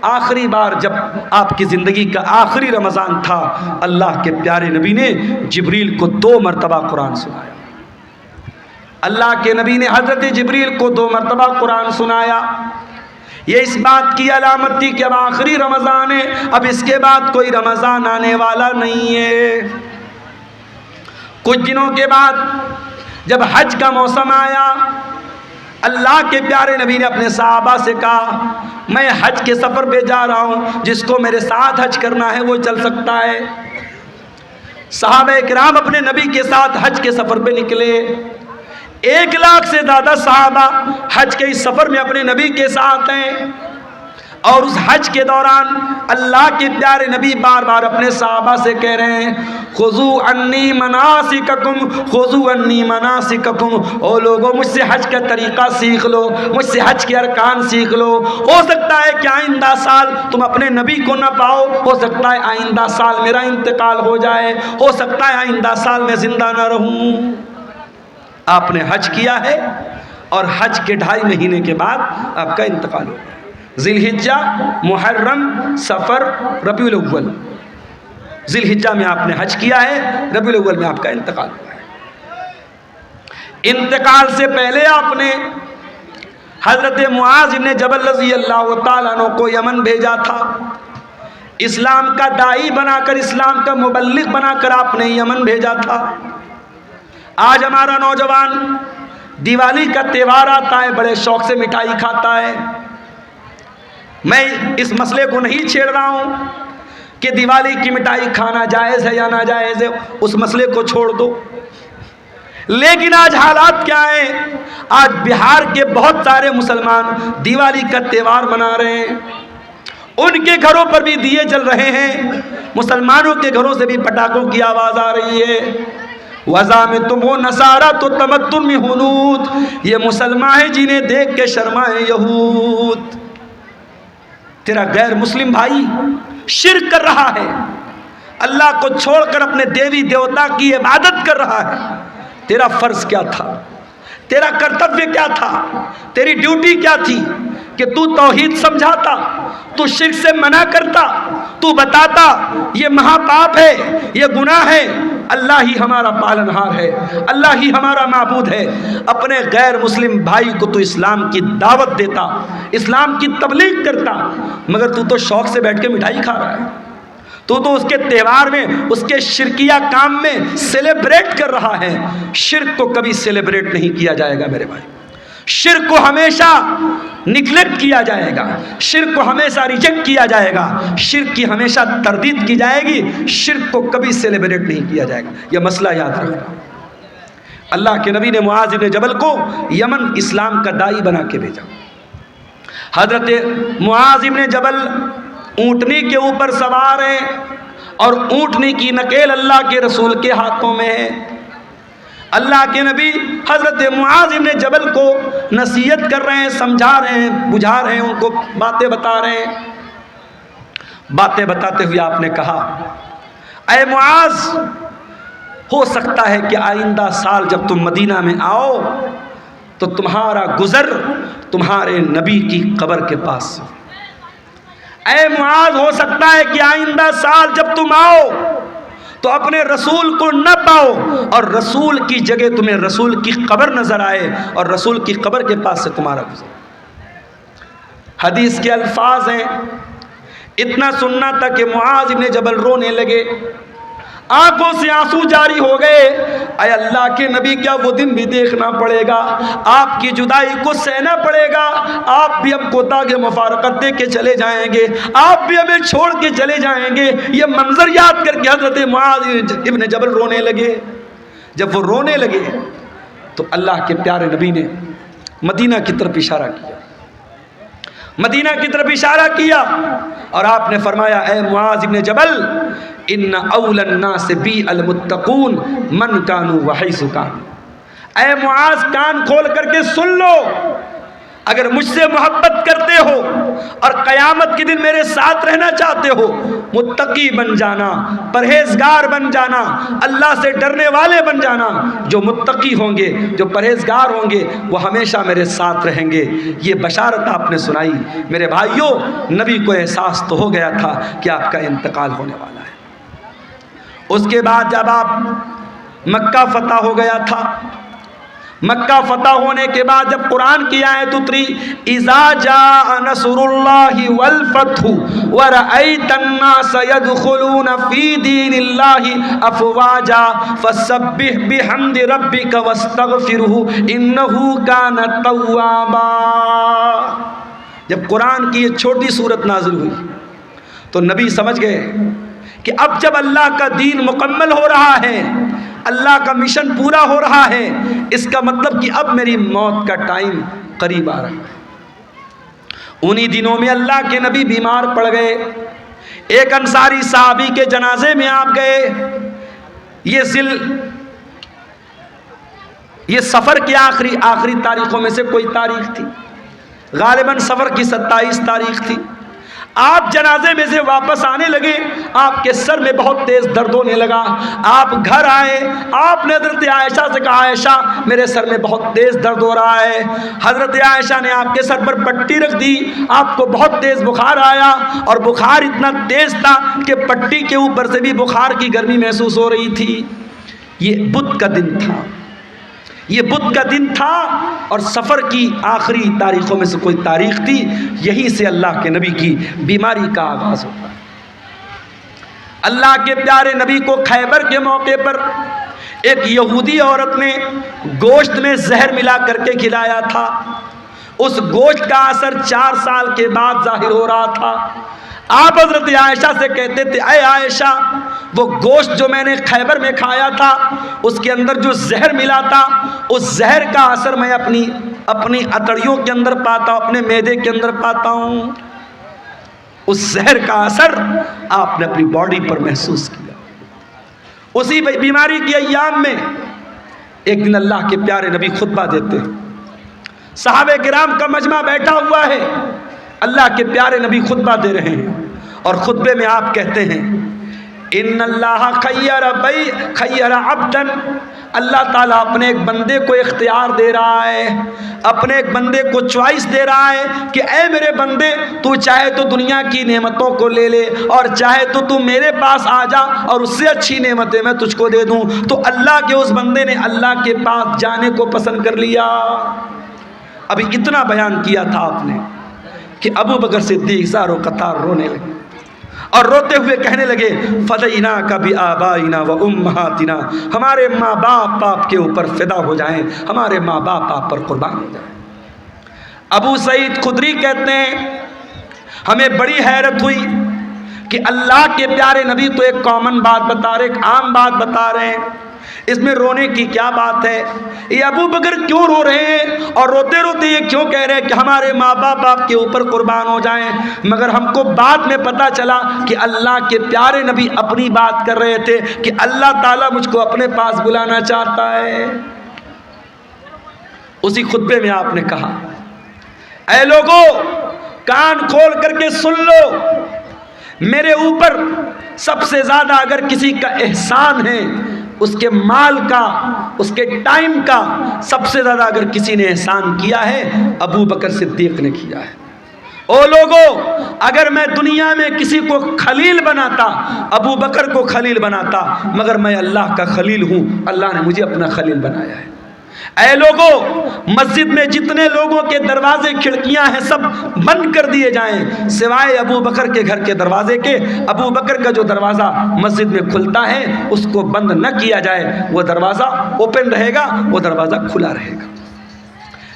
A: आखिरी बार जब आपकी ज़िंदगी का आखिरी रमज़ान था, अल्लाह के प्यारे नबी ने जिब्रील को 2 मरतबा कुरान सुनाया। अल्लाह के नबी ने हज़रत जिब्रील को 2 मरतबा कुरान सुनाया। ये इस बात की अलामत थी कि अब आखिरी रमज़ान है, अब इसके बाद कोई रमज़ान आने वाला नहीं है। कुछ दिनों के बाद जब हज का मौसम आया, अल्लाह के प्यारे नबी ने अपने सहाबा से कहा, मैं हज के सफ़र पे जा रहा हूँ, जिसको मेरे साथ हज करना है वो चल सकता है। सहाबा किराम अपने नबी के साथ हज के सफ़र पे निकले। 1 लाख से ज़्यादा सहाबा हज के इस सफ़र में अपने नबी के साथ हैं और उस हज के दौरान अल्लाह के प्यारे नबी बार बार अपने सहाबा से कह रहे हैं, खुज़ू अन्नी मनासिककुम, खुज़ू अन्नी मनासिककुम। ओ लोगों, मुझसे हज का तरीक़ा सीख लो, मुझसे हज के अरकान सीख लो। हो सकता है कि आइंदा साल तुम अपने नबी को ना पाओ, हो सकता है आइंदा साल मेरा इंतकाल हो जाए, हो सकता है आइंदा साल मैं ज़िंदा ना रहूँ। आपने हज किया है और हज के 2.5 महीने के बाद आपका इंतकाल हो गया। ज़िलहिज्जा, मुहर्रम, सफ़र, रबीउल अव्वल। ज़िलहिज्जा में आपने हज किया है, रबीउल अव्वल में आपका इंतकाल हुआ है। इंतकाल से पहले आपने हज़रत मुआज़ इब्न जबल रज़ी अल्लाह तआला अन्हु को यमन भेजा था। इस्लाम का दाई बनाकर, इस्लाम का मुबल्लिग बनाकर आपने यमन भेजा था। आज हमारा नौजवान दिवाली का त्यौहार आता है, बड़े शौक़ से मिठाई खाता है। मैं इस मसले को नहीं छेड़ रहा हूँ कि दिवाली की मिठाई खाना जायज़ है या नाजायज़ है, उस मसले को छोड़ दो। लेकिन आज हालात क्या हैं? आज बिहार के बहुत सारे मुसलमान दिवाली का त्यौहार मना रहे हैं। उनके घरों पर भी दिए जल रहे हैं, मुसलमानों के घरों से भी पटाखों की आवाज़ आ रही है। वज़ा में तुम हो नसारा तो तमत्तुन में हुनूद, ये मुसलमान हैं जिन्हें देख के शर्माए यहूद। तेरा गैर मुस्लिम भाई शिर्क कर रहा है, अल्लाह को छोड़कर अपने देवी देवता की इबादत कर रहा है। तेरा फर्ज क्या था, तेरा कर्तव्य क्या था, तेरी ड्यूटी क्या थी कि तू तौहीद समझाता, तू शिर्क से मना करता, तू बताता ये महापाप है, ये गुनाह है, अल्लाह ही हमारा पालनहार है, अल्लाह ही हमारा माबूद है। अपने गैर मुस्लिम भाई को तू इस्लाम की दावत देता, इस्लाम की तबलीग करता, मगर तू तो शौक से बैठ के मिठाई खा रहा है। तू तो उसके त्यौहार में, उसके शिरकिया काम में सेलिब्रेट कर रहा है। शिर्क को कभी सेलिब्रेट नहीं किया जाएगा मेरे भाई, शिर्क को हमेशा निगलेक्ट किया जाएगा, शिर्क को हमेशा रिजेक्ट किया जाएगा, शिर्क की हमेशा तरदीद की जाएगी, शिर्क को कभी सेलिब्रेट नहीं किया जाएगा। यह मसला याद रखना। अल्लाह के नबी ने मुआज़ इब्न जबल को यमन इस्लाम का दाई बना के भेजा। हज़रत मुआज़ इब्न जबल ऊँटनी के ऊपर सवार है और ऊँटनी की नकेल अल्लाह के रसूल के हाथों में है। अल्लाह के नबी हज़रत मुआज़ इब्न जबल को नसीहत कर रहे हैं, समझा रहे हैं, बुझा रहे हैं, उनको बातें बता रहे हैं। बातें बताते हुए आपने कहा, ऐ मुआज़, हो सकता है कि आइंदा साल जब तुम मदीना में आओ तो तुम्हारा गुज़र तुम्हारे नबी की कब्र के पास। ऐ मुआज़, हो सकता है कि आइंदा साल जब तुम आओ तो अपने रसूल को न पाओ और रसूल की जगह तुम्हें रसूल की कब्र नजर आए और रसूल की कब्र के पास से तुम्हारा गुजर। हदीस के अल्फाज हैं, इतना सुनना था कि मुआज़ इब्न जबल रोने लगे, आंखों से आंसू जारी हो गए। अय अल्लाह के नबी, क्या वो दिन भी देखना पड़ेगा, आपकी जुदाई को सहना पड़ेगा, आप भी अब कोता के मुफारकत दे के चले जाएंगे, आप भी हमें छोड़ के चले जाएंगे। ये मंजर याद करके हज़रत मुआज़ इब्न जबल रोने लगे। जब वो रोने लगे तो अल्लाह के प्यारे नबी ने मदीना की तरफ इशारा किया, मदीना की तरफ इशारा किया और आपने फरमाया, ऐ मुआज़ इब्न जबल, इन्ना औलन नास बी अल मुत्तकून मन कानू वहैसु कानू। ऐ मुआज़, कान खोल करके सुन लो, अगर मुझसे मोहब्बत करते हो और क़यामत के दिन मेरे साथ रहना चाहते हो, मुत्तकी बन जाना, परहेजगार बन जाना, अल्लाह से डरने वाले बन जाना। जो मुत्तकी होंगे, जो परहेजगार होंगे, वो हमेशा मेरे साथ रहेंगे। ये बशारत आपने सुनाई। मेरे भाइयों, नबी को एहसास तो हो गया था कि आपका इंतकाल होने वाला है। उसके बाद जब आप मक्का फतह हो गया था, मक्का फतह होने के बाद जब कुरान की आयत उतरी, इज़ा जा नसरुल्लाहि वल फतहु व रअयतन नास यदखुलून फी दीनिल्लाहि अफवाजा फसब्बिह बिहम्दि रब्बिका वस्तगफिरहु इन्नहु कान तव्वाबा। जब कुरान की ये छोटी सूरत नाज़िल हुई तो नबी समझ गए कि अब जब अल्लाह का दीन मुकम्मल हो रहा है, अल्लाह का मिशन पूरा हो रहा है, इसका मतलब कि अब मेरी मौत का टाइम करीब आ रहा है। उन्हीं दिनों में अल्लाह के नबी बीमार पड़ गए। एक अंसारी साहबी के जनाजे में आप गए। ये सफ़र की आखिरी तारीखों में से कोई तारीख थी, गालिबन सफ़र की 27 तारीख थी। आप जनाजे में से वापस आने लगे, आपके सर में बहुत तेज दर्द होने लगा। आप घर आए, आपने हज़रत आयशा से कहा, आयशा मेरे सर में बहुत तेज दर्द हो रहा है। हज़रत आयशा ने आपके सर पर पट्टी रख दी, आपको बहुत तेज बुखार आया और बुखार इतना तेज था कि पट्टी के ऊपर से भी बुखार की गर्मी महसूस हो रही थी। ये बुध का दिन था, ये बुध का दिन था और सफ़र की आखिरी तारीख़ों में से कोई तारीख़ थी। यहीं से अल्लाह के नबी की बीमारी का आगाज़ होता है। अल्लाह के प्यारे नबी को खैबर के मौके पर एक यहूदी औरत ने गोश्त में जहर मिला करके खिलाया था। उस गोश्त का असर 4 साल के बाद जाहिर हो रहा था। आप हज़रत आयशा से कहते थे, अय आयशा, वो गोश्त जो मैंने खैबर में खाया था उसके अंदर जो जहर मिला था, उस जहर का असर मैं अपनी अतड़ियों के अंदर पाता हूँ, अपने मैदे के अंदर पाता हूँ। उस जहर का असर आपने अपनी बॉडी पर महसूस किया। उसी बीमारी के अय्याम में एक दिन अल्लाह के प्यारे नबी खुतबा देते हैं, सहाबे किराम का मजमा बैठा हुआ है, अल्लाह के प्यारे नबी खुतबा दे रहे हैं और खुतबे में आप कहते हैं इन्नल्लाह खय्यर अब्दन, अल्लाह ताला अपने एक बंदे को इख्तियार दे रहा है, अपने एक बंदे को चॉइस दे रहा है कि ऐ मेरे बंदे, तू चाहे तो दुनिया की नेमतों को ले ले और चाहे तो तू मेरे पास आ जा और उससे अच्छी नेमतें मैं तुझको दे दूं। तो अल्लाह के उस बंदे ने अल्लाह के पास जाने को पसंद कर लिया। अभी इतना बयान किया था आपने कि अबू बकर सिद्दीक़ ज़ारो कतार रोने लगे और रोते हुए कहने लगे फ़दैना कभी आबाइना व उम्महातिना, हमारे माँ बाप के ऊपर फिदा हो जाएं, हमारे माँ बाप आप पर कुर्बान हो जाएं। अबू सईद खुदरी कहते हैं हमें बड़ी हैरत हुई कि अल्लाह के प्यारे नबी तो एक कॉमन बात बता रहे, एक आम बात बता रहे हैं, इसमें रोने की क्या बात है? ये अबू बकर क्यों रो रहे हैं और रोते रोते ये क्यों कह रहे हैं कि हमारे माँ बाप के ऊपर कुर्बान हो जाएं? मगर हमको बाद में पता चला कि अल्लाह के प्यारे नबी अपनी बात कर रहे थे कि अल्लाह ताला मुझको अपने पास बुलाना चाहता है। उसी खुतबे में आपने कहा ऐ लोगों, कान खोल करके सुन लो, मेरे ऊपर सबसे ज्यादा अगर किसी का एहसान है, उसके माल का, उसके टाइम का सबसे ज्यादा अगर किसी ने एहसान किया है, अबू बकर सिद्दीक ने किया है। ओ लोगों, अगर मैं दुनिया में किसी को खलील बनाता, अबू बकर को खलील बनाता, मगर मैं अल्लाह का खलील हूं, अल्लाह ने मुझे अपना खलील बनाया है। ऐ लोगों, मस्जिद में जितने लोगों के दरवाजे खिड़कियां हैं सब बंद कर दिए जाएं, सिवाय अबू बकर के घर के दरवाजे के। अबू बकर का जो दरवाज़ा मस्जिद में खुलता है उसको बंद न किया जाए, वो दरवाज़ा ओपन रहेगा, वो दरवाज़ा खुला रहेगा।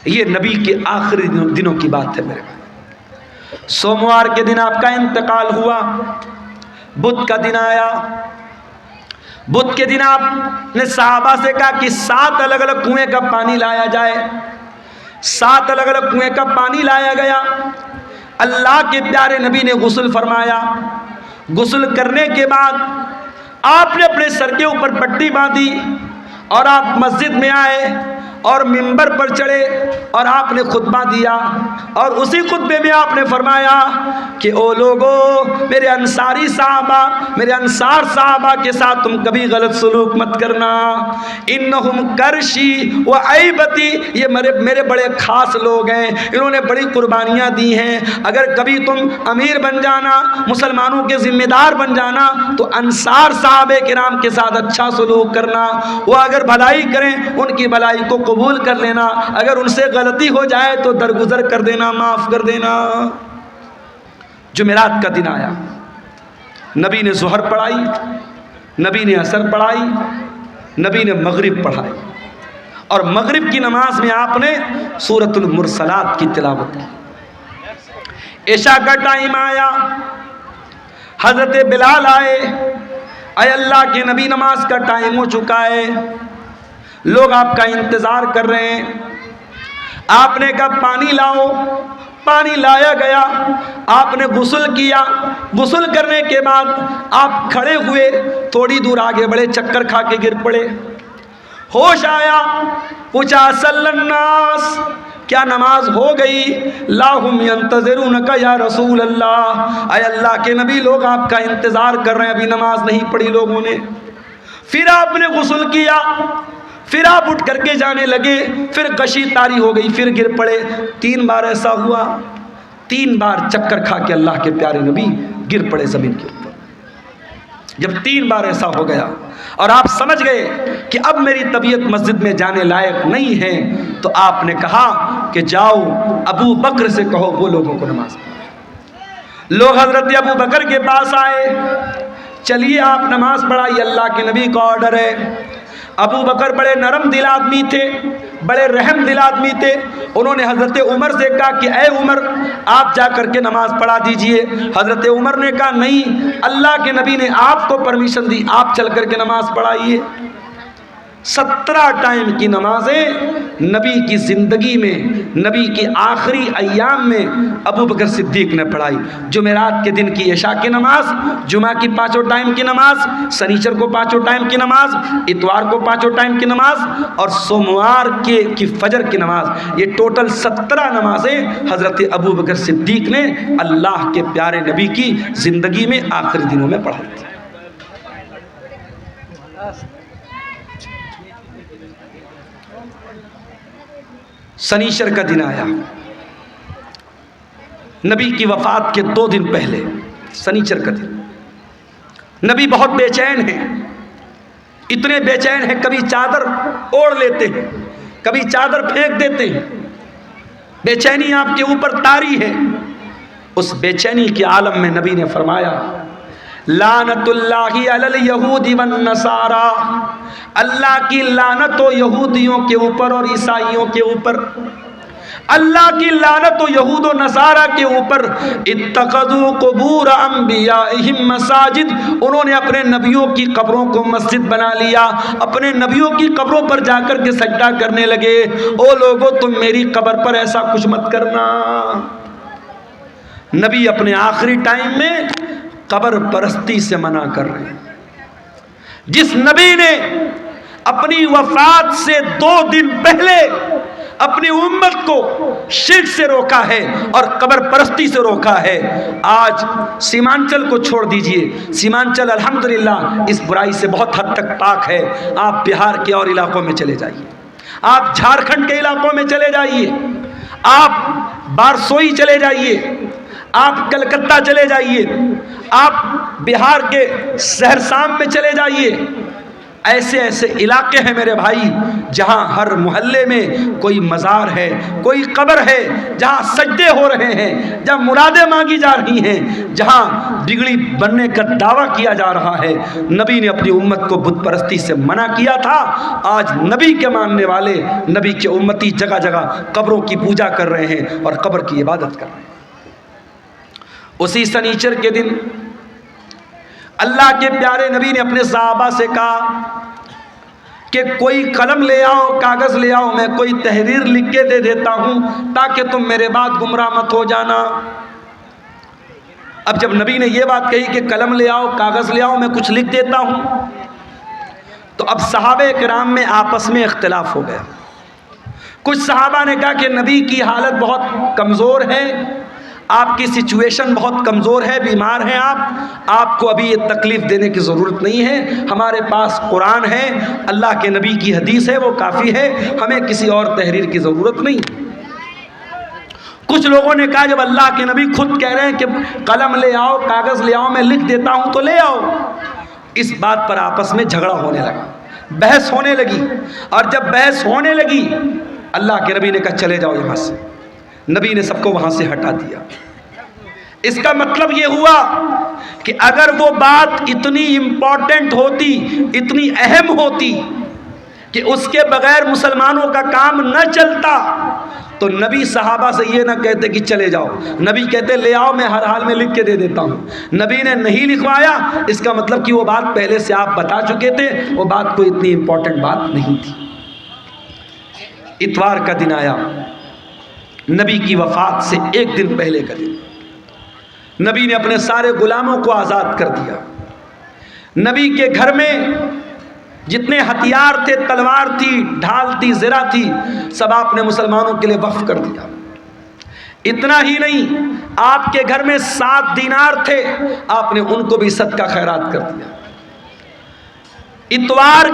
A: ये नबी के आखिरी दिनों की बात है मेरे भाई। सोमवार के दिन आपका इंतकाल हुआ, बुध का दिन आया, बुध के दिन आपने सहाबा से कहा कि 7 अलग अलग कुएं का पानी लाया जाए। 7 अलग अलग कुएं का पानी लाया गया। अल्लाह के प्यारे नबी ने गुस्ल फरमाया। गुस्ल करने के बाद आपने अपने सर के ऊपर पट्टी बांधी और आप मस्जिद में आए और मिंबर पर चढ़े और आपने खुतबा दिया और उसी खुतबे में आपने फरमाया कि ओ लोगो, मेरे अंसारी साहबा, मेरे अंसार साहबा के साथ तुम कभी गलत सलूक मत करना। इन्नहुम करशी व ऐबती, ये मेरे बड़े खास लोग हैं, इन्होंने बड़ी कुर्बानियाँ दी हैं। अगर कभी तुम अमीर बन जाना, मुसलमानों के जिम्मेदार बन जाना, तो अंसार साहबे किराम के साथ अच्छा सलूक करना। वो अगर भलाई करें, उनकी भलाई को कबूल कर लेना, अगर उनसे गलती हो जाए तो दरगुजर कर देना, माफ कर देना। जुमेरात का दिन आया, नबी ने ज़ोहर पढ़ाई, नबी ने असर पढ़ाई, नबी ने मगरिब पढ़ाई और मगरिब की नमाज में आपने सूरतुल मुरसलात की तिलावत की। इशा का टाइम आया, हजरत बिलाल आए, अय अल्लाह के नबी नमाज का टाइम हो चुका है, लोग आपका इंतज़ार कर रहे हैं। आपने कहा पानी लाओ, पानी लाया गया, आपने गुस्ल किया। गुस्ल करने के बाद आप खड़े हुए, थोड़ी दूर आगे बढ़े, चक्कर खा के गिर पड़े। होश आया, पूछा सल्लन्नास, क्या नमाज हो गई? लाहुम यंतज़िरूनका या रसूल अल्लाह, अय अल्लाह के नबी, लोग आपका इंतज़ार कर रहे हैं, अभी नमाज नहीं पढ़ी लोगों ने। फिर आपने गुस्ल किया, फिर आप उठ करके जाने लगे, फिर कशी तारी हो गई, फिर गिर पड़े। 3 बार ऐसा हुआ, 3 बार चक्कर खा के अल्लाह के प्यारे नबी गिर पड़े ज़मीन के ऊपर। जब 3 बार ऐसा हो गया और आप समझ गए कि अब मेरी तबीयत मस्जिद में जाने लायक नहीं है, तो आपने कहा कि जाओ अबू बकर से कहो वो लोगों को नमाज पढ़ाए। लोग हजरत अबू बकर के पास आए, चलिए आप नमाज पढ़ाइए, अल्लाह के नबी का ऑर्डर है। अबू बकर बड़े नरम दिल आदमी थे, बड़े रहम दिल आदमी थे। उन्होंने हज़रत उमर से कहा कि ऐ उमर, आप जा करके नमाज़ पढ़ा दीजिए। हज़रत उमर ने कहा नहीं, अल्लाह के नबी ने आपको परमिशन दी, आप चल करके नमाज़ पढ़ाइए। 17 टाइम की नमाजें नबी की ज़िंदगी में, नबी के आखिरी अय्याम में अबू बकर सिद्दीक ने पढ़ाई। जुमेरात के दिन की इशा की नमाज, जुमा की 5 टाइम की नमाज, शनीचर को 5 टाइम की नमाज, इतवार को 5 टाइम की नमाज और सोमवार की फजर की नमाज। ये टोटल 17 नमाजें हज़रत अबू बकर सिद्दीक ने अल्लाह के प्यारे नबी की ज़िंदगी में आखिरी दिनों में पढ़ाई थी। शनीचर का दिन आया, नबी की वफ़ात के 2 दिन पहले शनीचर का दिन। नबी बहुत बेचैन हैं, इतने बेचैन हैं कभी चादर ओढ़ लेते हैं, कभी चादर फेंक देते हैं। बेचैनी आपके ऊपर तारी है। उस बेचैनी के आलम में नबी ने फरमाया, लानतुल्लाहि अलल यहूदी वन नसारा, अल्लाह की लानत हो यहूदियों के ऊपर और ईसाइयों के ऊपर, अल्लाह की लानत हो यहूद और नसारा के ऊपर। इत्तखज़ू क़ुबूर अंबियाइहिम मसाजिद, उन्होंने अपने नबियों की कब्रों को मस्जिद बना लिया, अपने नबियों की कब्रों पर जाकर के सजदा करने लगे। ओ लोगों, तुम मेरी कब्र पर ऐसा कुछ मत करना। नबी अपने आखिरी टाइम में कब्र परस्ती से मना कर रहे हैं। जिस नबी ने अपनी वफात से 2 दिन पहले अपनी उम्मत को शिर्क से रोका है और कब्र परस्ती से रोका है, आज सीमांचल को छोड़ दीजिए। सीमांचल अल्हम्दुलिल्लाह इस बुराई से बहुत हद तक पाक है। आप बिहार के और इलाकों में चले जाइए, आप झारखंड के इलाकों में चले जाइए, आप बारसोई चले जाइए, आप कलकत्ता चले जाइए, आप बिहार के सहरसाम में चले जाइए। ऐसे ऐसे इलाके हैं मेरे भाई जहां हर मोहल्ले में कोई मज़ार है, कोई कब्र है, जहां सजदे हो रहे हैं, जहां मुरादें मांगी जा रही हैं, जहां बिगड़ी बनने का दावा किया जा रहा है। नबी ने अपनी उम्मत को बुत परस्ती से मना किया था। आज नबी के मानने वाले, नबी के उम्मती जगह जगह कब्रों की पूजा कर रहे हैं और कब्र की इबादत कर रहे हैं। उसी शनीचर के दिन अल्लाह के प्यारे नबी ने अपने सहाबा से कहा कि कोई कलम ले आओ, कागज़ ले आओ, मैं कोई तहरीर लिख के दे देता हूं ताकि तुम मेरे बाद गुमराह मत हो जाना। अब जब नबी ने यह बात कही कि कलम ले आओ, कागज़ ले आओ, मैं कुछ लिख देता हूं, तो अब सहाबे किराम में आपस में इख्तिलाफ हो गया। कुछ सहाबा ने कहा कि नबी की हालत बहुत कमज़ोर है, आपकी सिचुएशन बहुत कमज़ोर है, बीमार हैं आपको अभी ये तकलीफ़ देने की ज़रूरत नहीं है, हमारे पास कुरान है, अल्लाह के नबी की हदीस है, वो काफ़ी है, हमें किसी और तहरीर की ज़रूरत नहीं। कुछ लोगों ने कहा जब अल्लाह के नबी खुद कह रहे हैं कि कलम ले आओ, कागज़ ले आओ, मैं लिख देता हूँ तो ले आओ। इस बात पर आपस में झगड़ा होने लगा, बहस होने लगी। और जब बहस होने लगी, अल्लाह के नबी ने कहा चले जाओ यहाँ से। नबी ने सबको वहां से हटा दिया। इसका मतलब ये हुआ कि अगर वो बात इतनी इंपॉर्टेंट होती, इतनी अहम होती कि उसके बगैर मुसलमानों का काम न चलता, तो नबी सहाबा से ये ना कहते कि चले जाओ, नबी कहते ले आओ, मैं हर हाल में लिख के दे देता हूँ। नबी ने नहीं लिखवाया, इसका मतलब कि वो बात पहले से आप बता चुके थे, वो बात कोई इतनी इंपॉर्टेंट बात नहीं थी। इतवार का दिन आया, नबी की वफ़ात से 1 दिन पहले का दिन। नबी ने अपने सारे गुलामों को आज़ाद कर दिया। नबी के घर में जितने हथियार थे, तलवार थी, ढाल थी, ज़रा थी, सब आपने मुसलमानों के लिए वक्फ कर दिया। इतना ही नहीं, आपके घर में 7 दीनार थे, आपने उनको भी सदका खैरात कर दिया। इतवार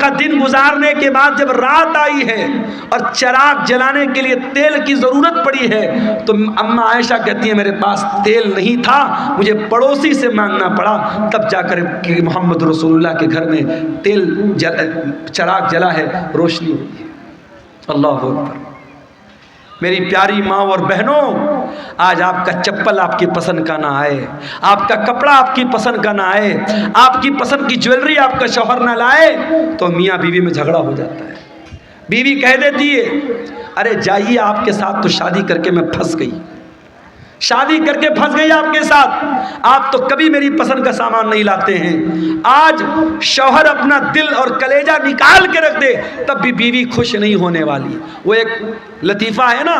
A: का दिन गुजारने के बाद जब रात आई है और चिराग जलाने के लिए तेल की ज़रूरत पड़ी है, तो अम्मा आयशा कहती है मेरे पास तेल नहीं था, मुझे पड़ोसी से मांगना पड़ा, तब जाकर कि मोहम्मद रसूलुल्लाह के घर में चिराग जला है, रोशनी हुई है। अल्लाह अकबर। मेरी प्यारी माँ और बहनों, आज आपका चप्पल आपकी पसंद का ना आए, आपका कपड़ा आपकी पसंद का ना आए, आपकी पसंद की ज्वेलरी आपका शौहर ना लाए, तो मियाँ बीवी में झगड़ा हो जाता है। बीवी कह देती है अरे जाइए, आपके साथ तो शादी करके मैं फंस गई, शादी करके फंस गई आपके साथ, आप तो कभी मेरी पसंद का सामान नहीं लाते हैं। आज शौहर अपना दिल और कलेजा निकाल के रख दे तब भी बीवी खुश नहीं होने वाली। वो एक लतीफ़ा है ना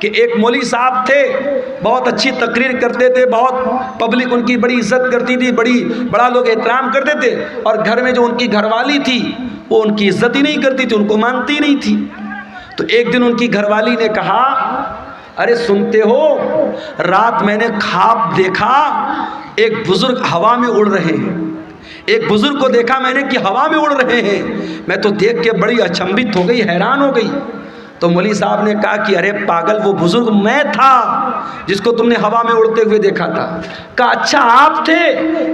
A: कि एक मौलवी साहब थे, बहुत अच्छी तकरीर करते थे, बहुत पब्लिक उनकी बड़ी इज्जत करती थी, बड़ा लोग एहतराम करते थे, और घर में जो उनकी घरवाली थी वो उनकी इज्जत ही नहीं करती थी, उनको मानती नहीं थी। तो एक दिन उनकी घरवाली ने कहा, अरे सुनते हो, रात मैंने ख्वाब देखा एक बुजुर्ग हवा में उड़ रहे हैं, एक बुजुर्ग को देखा मैंने कि हवा में उड़ रहे हैं। मैं तो देख के बड़ी अचंभित हो गई, हैरान हो गई। तो मौलवी साहब ने कहा कि अरे पागल, वो बुजुर्ग मैं था जिसको तुमने हवा में उड़ते हुए देखा था। कहा अच्छा आप थे,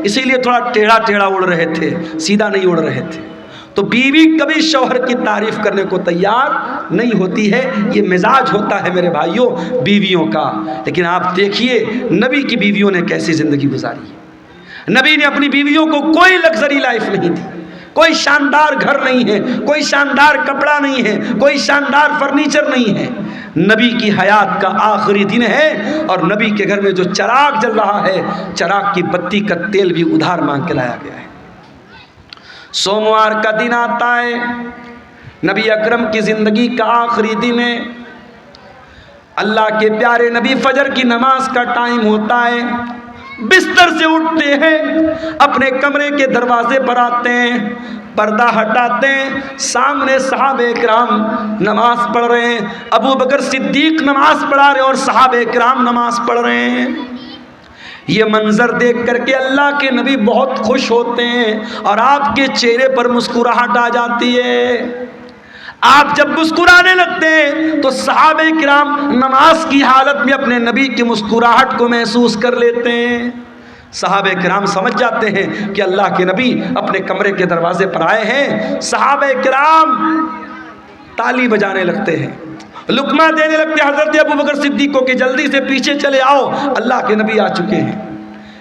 A: इसीलिए थोड़ा टेढ़ा टेढ़ा उड़ रहे थे, सीधा नहीं उड़ रहे थे। तो बीवी कभी शौहर की तारीफ करने को तैयार नहीं होती है, ये मिजाज होता है मेरे भाइयों बीवियों का। लेकिन आप देखिए नबी की बीवियों ने कैसी जिंदगी गुजारी है। नबी ने अपनी बीवियों को कोई लग्जरी लाइफ नहीं दी, कोई शानदार घर नहीं है, कोई शानदार कपड़ा नहीं है, कोई शानदार फर्नीचर नहीं है। नबी की हयात का आखिरी दिन है और नबी के घर में जो चिराग जल रहा है, चिराग की बत्ती का तेल भी उधार मांग के लाया गया है। सोमवार का दिन आता है, नबी अकरम की ज़िंदगी का आखिरी दिन है। अल्लाह के प्यारे नबी फजर की नमाज का टाइम होता है, बिस्तर से उठते हैं, अपने कमरे के दरवाजे पर आते हैं, पर्दा हटाते हैं, सामने सहाबे किराम नमाज पढ़ रहे हैं। अबू बकर सिद्दीक नमाज पढ़ा रहे और सहाबे किराम नमाज पढ़ रहे हैं। ये मंजर देख करके अल्लाह के नबी बहुत खुश होते हैं और आपके चेहरे पर मुस्कुराहट आ जाती है। आप जब मुस्कुराने लगते हैं तो सहाबे किराम नमाज की हालत में अपने नबी की मुस्कुराहट को महसूस कर लेते हैं। सहाबे किराम समझ जाते हैं कि अल्लाह के नबी अपने कमरे के दरवाजे पर आए हैं। सहाबे किराम ताली बजाने लगते हैं, लुकमा देने लगते हैं हज़रत अबू बकर सिद्दीक को कि जल्दी से पीछे चले आओ, अल्लाह के नबी आ चुके हैं।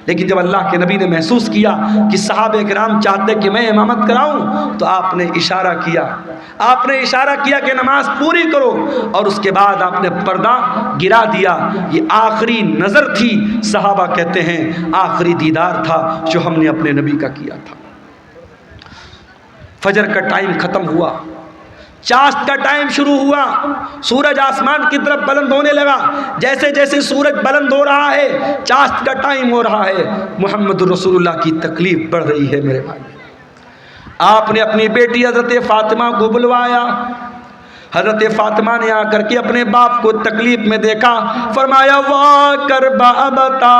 A: लेकिन जब अल्लाह के नबी ने महसूस किया कि सहाबे किराम चाहते कि मैं इमामत कराऊं, तो आपने इशारा किया कि नमाज पूरी करो, और उसके बाद आपने पर्दा गिरा दिया। ये आखिरी नज़र थी, सहाबा कहते हैं आखिरी दीदार था जो हमने अपने नबी का किया था। फजर का टाइम ख़त्म हुआ, चाश्त का टाइम शुरू हुआ, सूरज आसमान की तरफ बुलंद होने लगा। जैसे जैसे सूरज बुलंद हो रहा है, चाश्त का टाइम हो रहा है, मुहम्मद रसूलुल्लाह की तकलीफ बढ़ रही है। मेरे भाई, आपने अपनी बेटी हज़रत फ़ातिमा को बुलवाया। हज़रत फ़ातिमा ने आकर के अपने बाप को तकलीफ़ में देखा, फरमाया वाह करबा बता,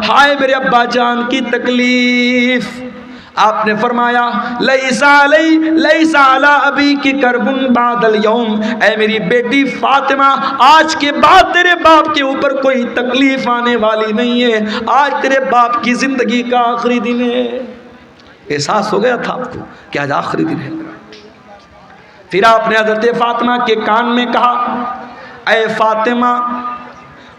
A: हाय मेरे अब्बा जान की तकलीफ़। आपने फरमाया लईसा अला अबी की करबुन बादल यौम, ऐ मेरी बेटी फ़ातिमा, आज के बाद तेरे बाप के ऊपर कोई तकलीफ़ आने वाली नहीं है, आज तेरे बाप की ज़िंदगी का आखिरी दिन है। एहसास हो गया था आपको कि आज आखिरी दिन है। फिर आपने हज़रत फ़ातिमा के कान में कहा, ऐ फ़ातिमा,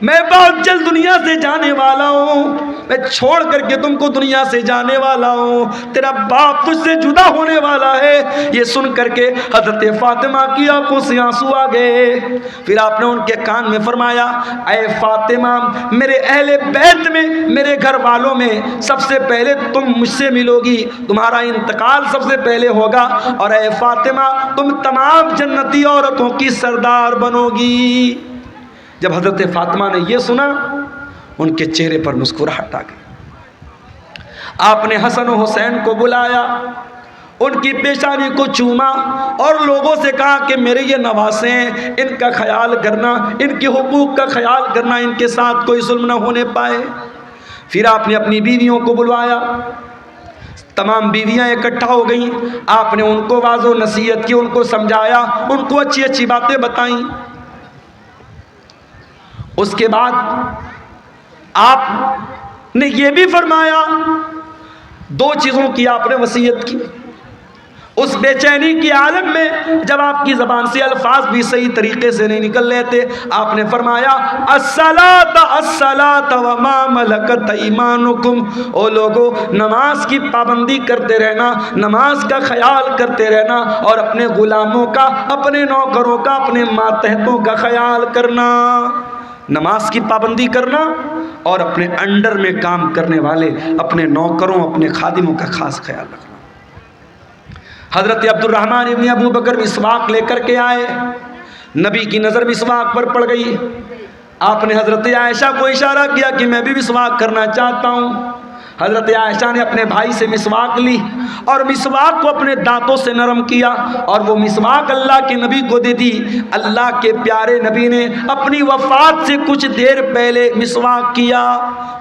A: मैं बहुत जल्द दुनिया से जाने वाला हूँ, मैं छोड़ करके तुमको दुनिया से जाने वाला हूँ, तेरा बाप तुझसे जुदा होने वाला है। ये सुन करके हज़रत फ़ातिमा की आंखों से आंसू आ गए। फिर आपने उनके कान में फरमाया, ऐ फ़ातिमा, मेरे अहले बैत में, मेरे घर वालों में सबसे पहले तुम मुझसे मिलोगी, तुम्हारा इंतकाल सबसे पहले होगा, और ऐ फ़ातिमा, तुम तमाम जन्नती औरतों की सरदार बनोगी। जब हज़रत फ़ातिमा ने यह सुना, उनके चेहरे पर मुस्कुराहट आ गई। आपने हसन और हुसैन को बुलाया, उनकी पेशानी को चूमा और लोगों से कहा कि मेरे ये नवासे हैं, इनका ख्याल करना, इनके हुकूक का ख्याल करना, इनके साथ कोई जुल्म न होने पाए। फिर आपने अपनी बीवियों को बुलवाया, तमाम बीवियां इकट्ठा हो गईं। आपने उनको वाज़ो नसीहत की, उनको समझाया, उनको अच्छी अच्छी बातें बताईं। उसके बाद आपने ये भी फरमाया, दो चीज़ों की आपने वसीयत की। उस बेचैनी की आलम में जब आपकी ज़बान से अल्फाज भी सही तरीके से नहीं निकल रहे थे, आपने फरमाया अस्सलात अस्सलात व मा मलकत ईमानुकुम, ओ लोगो, नमाज की पाबंदी करते रहना, नमाज का ख्याल करते रहना, और अपने गुलामों का, अपने नौकरों का, अपने मातहतों का ख्याल करना। नमाज की पाबंदी करना और अपने अंडर में काम करने वाले अपने नौकरों, अपने खादिमों का खास ख्याल रखना। हज़रत अब्दुर्रहमान इब्न अबू बकर मिसवाक लेकर के आए, नबी की नज़र मिसवाक पर पड़ गई। आपने हज़रत आयशा को इशारा किया कि मैं भी मिसवाक करना चाहता हूँ। हज़रत आयशा ने अपने भाई से मिसवाक ली और मिसवाक को अपने दांतों से नरम किया और वो मिसवाक अल्लाह के नबी को दे दी। अल्लाह के प्यारे नबी ने अपनी वफ़ात से कुछ देर पहले मिसवाक किया।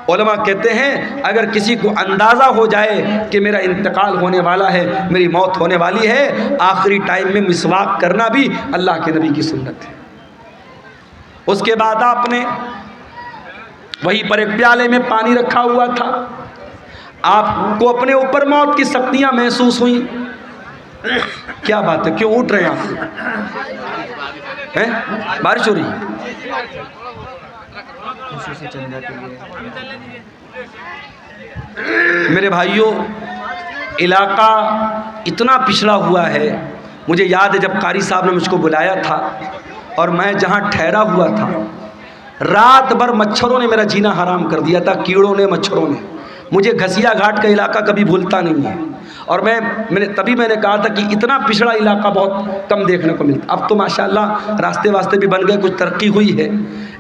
A: उलमा कहते हैं अगर किसी को अंदाज़ा हो जाए कि मेरा इंतकाल होने वाला है, मेरी मौत होने वाली है, आखिरी टाइम में मिसवाक करना भी अल्लाह के नबी की सुन्नत है। उसके बाद आपने वहीं पर एक प्याले में पानी रखा हुआ था। आपको अपने ऊपर मौत की शक्तियां महसूस हुई। क्या बात है, क्यों उठ रहे हैं आप? हैं? बारिश हो रही है? मेरे भाइयों, इलाका इतना पिछड़ा हुआ है। मुझे याद है जब कारी साहब ने मुझको बुलाया था और मैं जहाँ ठहरा हुआ था, रात भर मच्छरों ने मेरा जीना हराम कर दिया था, कीड़ों ने, मच्छरों ने। मुझे घसिया घाट का इलाका कभी भूलता नहीं है। और मैंने कहा था कि इतना पिछड़ा इलाका बहुत कम देखने को मिलता। अब तो माशाल्लाह रास्ते वास्ते भी बन गए, कुछ तरक्की हुई है।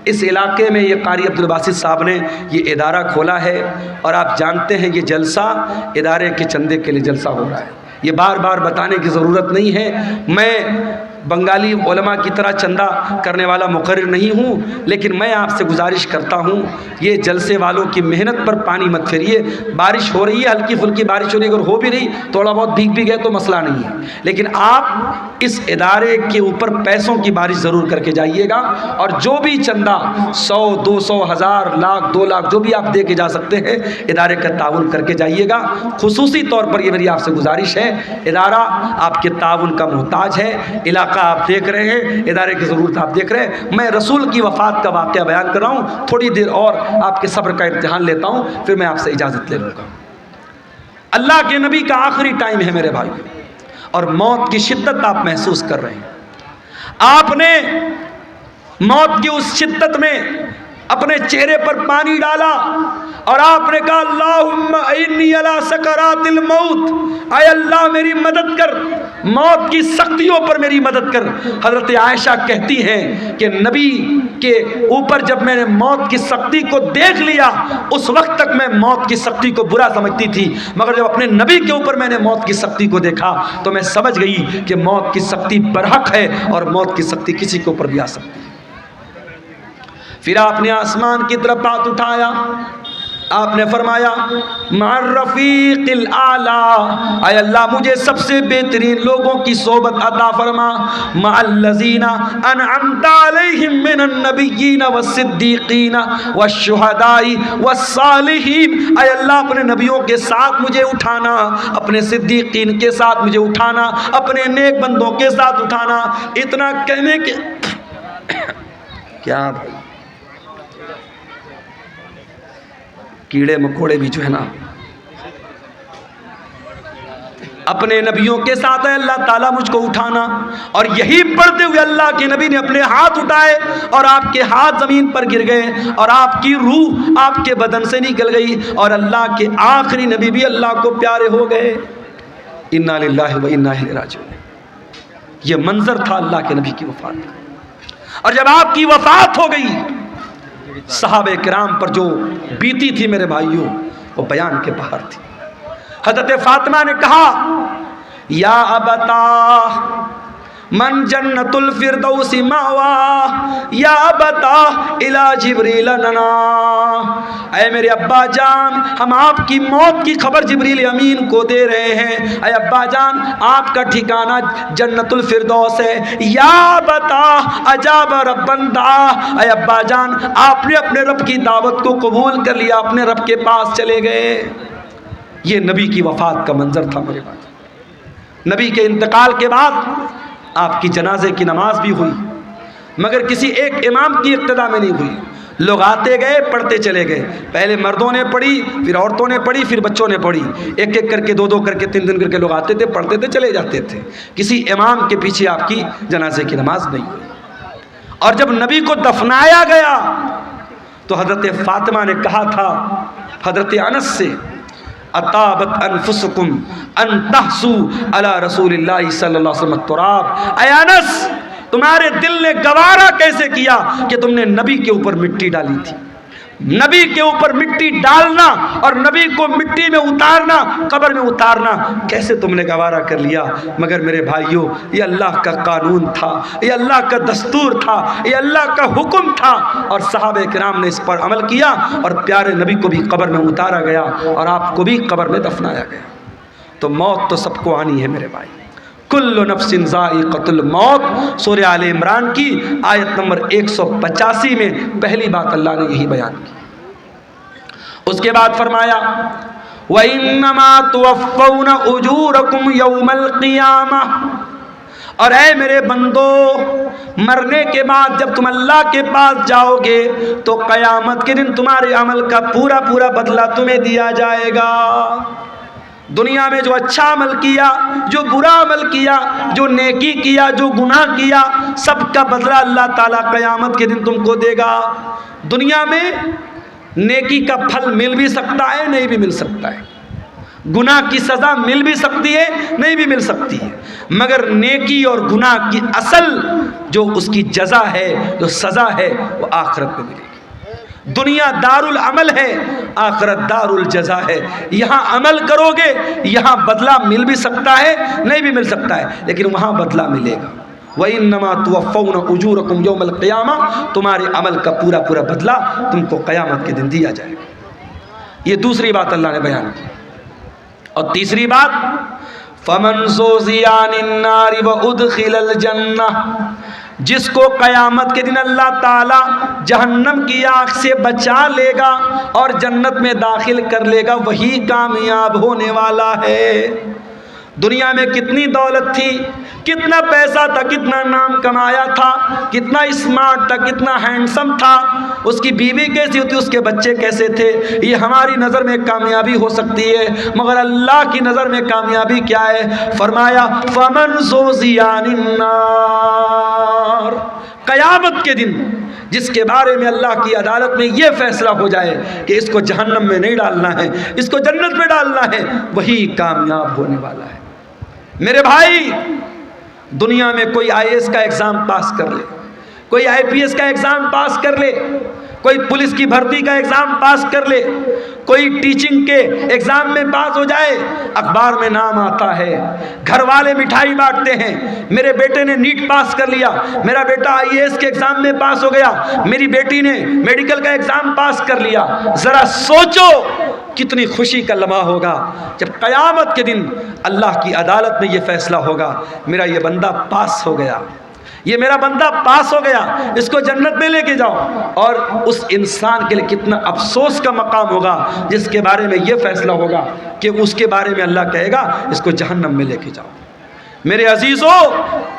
A: इस इलाके में ये कारी अब्दुल बासित साहब ने ये इदारा खोला है और आप जानते हैं ये जलसा इदारे के चंदे के लिए जलसा हो रहा है। ये बार बार बताने की ज़रूरत नहीं है। मैं बंगाली उलमा की तरह चंदा करने वाला मुकर्रिर नहीं हूँ, लेकिन मैं आपसे गुजारिश करता हूँ ये जलसे वालों की मेहनत पर पानी मत फेरिए। बारिश हो रही है, हल्की फुल्की बारिश हो रही है, अगर हो भी रही थोड़ा बहुत भीग भी गए तो मसला नहीं है, लेकिन आप इस इदारे के ऊपर पैसों की बारिश ज़रूर करके जाइएगा। और जो भी चंदा 100, 200, 1000, लाख, 2 लाख जो भी आप दे के जा सकते हैं, इदारे का ताउन करके जाइएगा। खुसूसी तौर पर ये मेरी आपसे गुजारिश है, इदारा आपके ताउन का मोहताज है। इलाका आप देख रहे हैं, इदारे की ज़रूरत आप देख रहे हैं। मैं रसूल की वफ़ात का वाक़या बयान कर रहा हूँ। थोड़ी देर और आपके सब्र का इम्तिहान लेता हूँ, फिर मैं आपसे इजाज़त ले लूँगा। अल्लाह के नबी का आखिरी टाइम है मेरे भाई, और मौत की शिद्दत आप महसूस कर रहे हैं। आपने मौत की उस शिद्दत में अपने चेहरे पर पानी डाला और आपने कहा अल्लाहुम्मा इन्नी अला सकरातिल मौत, आय अल्लाह मेरी मदद कर, मौत की सख्तियों पर मेरी मदद कर। हज़रत आयशा कहती हैं कि नबी के ऊपर जब मैंने मौत की सख्ती को देख लिया, उस वक्त तक मैं मौत की सख्ती को बुरा समझती थी, मगर जब अपने नबी के ऊपर मैंने मौत की सख्ती को देखा तो मैं समझ गई कि मौत की सख्ती बरहक है और मौत की सख्ती किसी के ऊपर भी आ सकती है। फिर आपने आसमान की तरफ हाथ उठाया, आपने फरमाया मार्रफीक़िल आला, आय अल्लाह मुझे सबसे बेहतरीन लोगों की सोबत अता फरमा, मअल्लज़ीना अनअमता अलैहिम मिनन नबिय्यीन वस्सिद्दीक़ीन वश्शुहदाई वस्सालिहीन। आय अल्लाह अपने नबियों के साथ मुझे उठाना, अपने सिद्दीक़ीन के साथ मुझे उठाना, अपने नेक बंदों के साथ उठाना। इतना कहने के क्या भाई, कीड़े मकोड़े भी जो है ना अपने नबियों के साथ है, अल्लाह ताला मुझको उठाना। और यही पढ़ते हुए अल्लाह के नबी ने अपने हाथ उठाए और आपके हाथ ज़मीन पर गिर गए और आपकी रूह आपके बदन से निकल गई और अल्लाह के आखिरी नबी भी अल्लाह को प्यारे हो गए। इन्ना लिल्लाहि व इन्ना इलैहि राजिऊन। ये मंजर था अल्लाह के नबी की वफ़ात का। और जब आपकी वफ़ात हो गई, सहाबे किराम पर जो बीती थी मेरे भाइयों, वो बयान के बाहर थी। हज़रत फातिमा ने कहा या अबता मन जन्नतुल फिरदौसी मावा, या अबता इला जिब्रील नना। ऐ मेरे अब्बा जान, हम आपकी मौत की खबर जिब्रील अमीन को दे रहे हैं। ऐ अब्बा जान, आपका ठिकाना जन्नतुल फिरदौस है। या बता अजाब रब्बंदा, ऐ अब्बा जान आपने अपने रब की दावत को कबूल कर लिया, अपने रब के पास चले गए। ये नबी की वफ़ात का मंजर था मेरे पास। नबी के इंतकाल के बाद आपकी जनाजे की नमाज भी हुई, मगर किसी एक इमाम की इक्तदा में नहीं हुई। लोग आते गए, पढ़ते चले गए। पहले मर्दों ने पढ़ी, फिर औरतों ने पढ़ी, फिर बच्चों ने पढ़ी। एक एक करके, दो दो करके, तीन दिन करके लोग आते थे, पढ़ते थे, चले जाते थे। किसी इमाम के पीछे आपकी जनाजे की नमाज नहीं हुई। और जब नबी को दफनाया गया तो हज़रत फ़ातिमा ने कहा था हज़रत अनस से, अताबत अनफुसकुम अन तहसू अला रसूलिल्लाहि सल्लल्लाहु अलैहि वसल्लम तुराब। ऐ अनस, तुम्हारे दिल ने गवारा कैसे किया कि तुमने नबी के ऊपर मिट्टी डाली थी। नबी के ऊपर मिट्टी डालना और नबी को मिट्टी में उतारना, कब्र में उतारना कैसे तुमने गवारा कर लिया। मगर मेरे भाइयों, ये अल्लाह का कानून था, ये अल्लाह का दस्तूर था, ये अल्लाह का हुक्म था और सहाबे किराम ने इस पर अमल किया और प्यारे नबी को भी कब्र में उतारा गया और आपको भी कब्र में दफनाया गया। तो मौत तो सबको आनी है मेरे भाई। कुल्लु नफ्सिन ज़ाइक़तुल मौत, सूरह आले इमरान की आयत नंबर 185 में पहली बात अल्लाह ने यही बयान की। उसके बाद फरमाया, व इन्नमा तुवफ़्फ़ौना उजूरकुम यौमल क़ियामह, और ऐ मेरे बंदो, मरने के बाद जब तुम अल्लाह के पास जाओगे तो क़यामत के दिन तुम्हारे अमल का पूरा पूरा बदला तुम्हें दिया जाएगा। दुनिया में जो अच्छा अमल किया, जो बुरा अमल किया, जो नेकी किया, जो गुनाह किया, सबका बदला अल्लाह ताला क़यामत के दिन तुमको देगा। दुनिया में नेकी का फल मिल भी सकता है, नहीं भी मिल सकता है। गुनाह की सज़ा मिल भी सकती है, नहीं भी मिल सकती है। मगर नेकी और गुनाह की असल जो उसकी जज़ा है, जो सज़ा है, वो आखिरत में मिलेगी। दुनिया दारुल अमल है, आखिरत दारुल जज़ा है। यहाँ अमल करोगे, यहाँ बदला मिल भी सकता है, नहीं भी मिल सकता है, लेकिन वहाँ बदला मिलेगा। व इन्नमा तुवफ़्फ़ौना उजूरकुम यौमल क़ियामह, तुम्हारे अमल का पूरा पूरा बदला तुमको क़यामत के दिन दिया जाएगा। ये दूसरी बात अल्लाह ने बयान की। और तीसरी बात, फ़मन ज़ुज़िया अनिन नारि व उदख़िलल जन्नह, जिसको क़यामत के दिन अल्लाह ताला जहन्नम की आग से बचा लेगा और जन्नत में दाखिल कर लेगा, वही कामयाब होने वाला है। दुनिया में कितनी दौलत थी, कितना पैसा था, कितना नाम कमाया था, कितना स्मार्ट था, कितना हैंडसम था, उसकी बीवी कैसी होती, उसके बच्चे कैसे थे, ये हमारी नज़र में कामयाबी हो सकती है, मगर अल्लाह की नज़र में कामयाबी क्या है। फरमाया, फ़मन ज़ुज़िया अनिन नार, क़यामत के दिन जिसके बारे में अल्लाह की अदालत में ये फैसला हो जाए कि इसको जहन्नम में नहीं डालना है, इसको जन्नत में डालना है, वही कामयाब होने वाला है। मेरे भाई, दुनिया में कोई IAS का एग्ज़ाम पास कर ले, कोई IPS का एग्ज़ाम पास कर ले, कोई पुलिस की भर्ती का एग्ज़ाम पास कर ले, कोई टीचिंग के एग्ज़ाम में पास हो जाए, अखबार में नाम आता है, घर वाले मिठाई बांटते हैं, मेरे बेटे ने नीट पास कर लिया, मेरा बेटा IAS के एग्ज़ाम में पास हो गया, मेरी बेटी ने मेडिकल का एग्ज़ाम पास कर लिया। ज़रा सोचो कितनी खुशी का लम्हा होगा जब क़यामत के दिन अल्लाह की अदालत में ये फ़ैसला होगा, मेरा ये बंदा पास हो गया, ये मेरा बंदा पास हो गया, इसको जन्नत में लेके जाओ। और उस इंसान के लिए कितना अफसोस का मकाम होगा जिसके बारे में ये फैसला होगा कि उसके बारे में अल्लाह कहेगा इसको जहन्नम में लेके जाओ। मेरे अजीज़ों,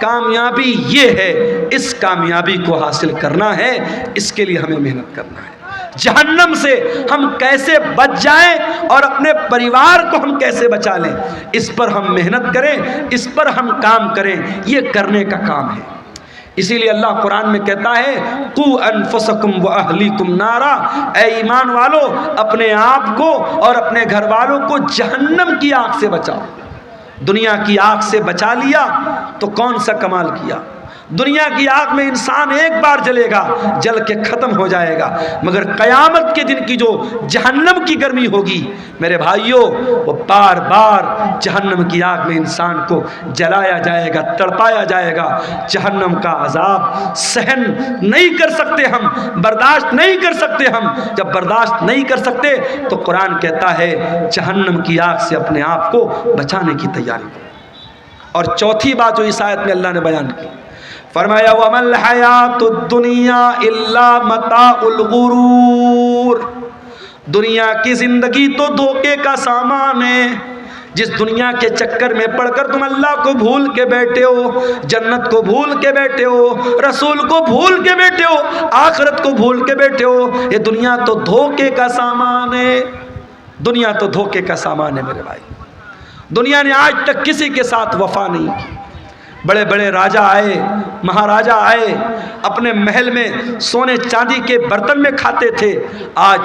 A: कामयाबी ये है, इस कामयाबी को हासिल करना है, इसके लिए हमें मेहनत करना है। जहन्नम से हम कैसे बच जाएं और अपने परिवार को हम कैसे बचा लें, इस पर हम मेहनत करें, इस पर हम काम करें, ये करने का काम है। इसीलिए अल्लाह कुरान में कहता है, कू अनफुसकुम व अहलीकुम नारा, ऐ ईमान वालो, अपने आप को और अपने घर वालों को जहन्नम की आग से बचाओ। दुनिया की आग से बचा लिया तो कौन सा कमाल किया। दुनिया की आग में इंसान एक बार जलेगा, जल के ख़त्म हो जाएगा, मगर क़यामत के दिन की जो जहन्नम की गर्मी होगी मेरे भाइयों, वो बार बार जहन्नम की आग में इंसान को जलाया जाएगा, तड़पाया जाएगा। जहन्नम का अज़ाब सहन नहीं कर सकते हम, बर्दाश्त नहीं कर सकते हम। जब बर्दाश्त नहीं कर सकते तो कुरान कहता है जहन्नम की आग से अपने आप को बचाने की तैयारी करो। और चौथी बात जो इस आयत में अल्लाह ने बयान की, फरमाया वमल हयातुद दुनिया इल्ला मताउल गुरूर, दुनिया की ज़िंदगी तो धोखे का सामान है। जिस दुनिया के चक्कर में पड़कर तुम अल्लाह को भूल के बैठे हो, जन्नत को भूल के बैठे हो, रसूल को भूल के बैठे हो, आखिरत को भूल के बैठे हो, ये दुनिया तो धोखे का सामान है। दुनिया तो धोखे का सामान है मेरे भाई। दुनिया ने आज तक किसी के साथ वफा नहीं की, बड़े बड़े राजा आए, महाराजा आए, अपने महल में सोने चांदी के बर्तन में खाते थे, आज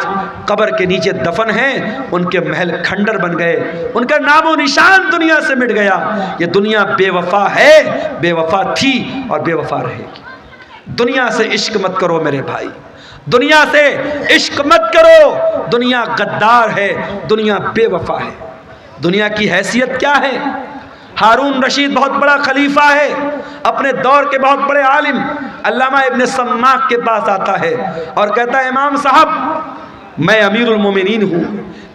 A: कब्र के नीचे दफन हैं, उनके महल खंडर बन गए, उनका नामो निशान दुनिया से मिट गया। ये दुनिया बेवफा है, बेवफा थी और बेवफा रहेगी। दुनिया से इश्क मत करो मेरे भाई, दुनिया से इश्क मत करो। दुनिया गद्दार है, दुनिया बेवफा है। दुनिया की हैसियत क्या है? हारून रशीद बहुत बड़ा खलीफा है, अपने दौर के बहुत बड़े आलिम अल्लामा इब्न सम्माक के पास आता है और कहता है, इमाम साहब मैं अमीरुल मोमिनीन हूँ,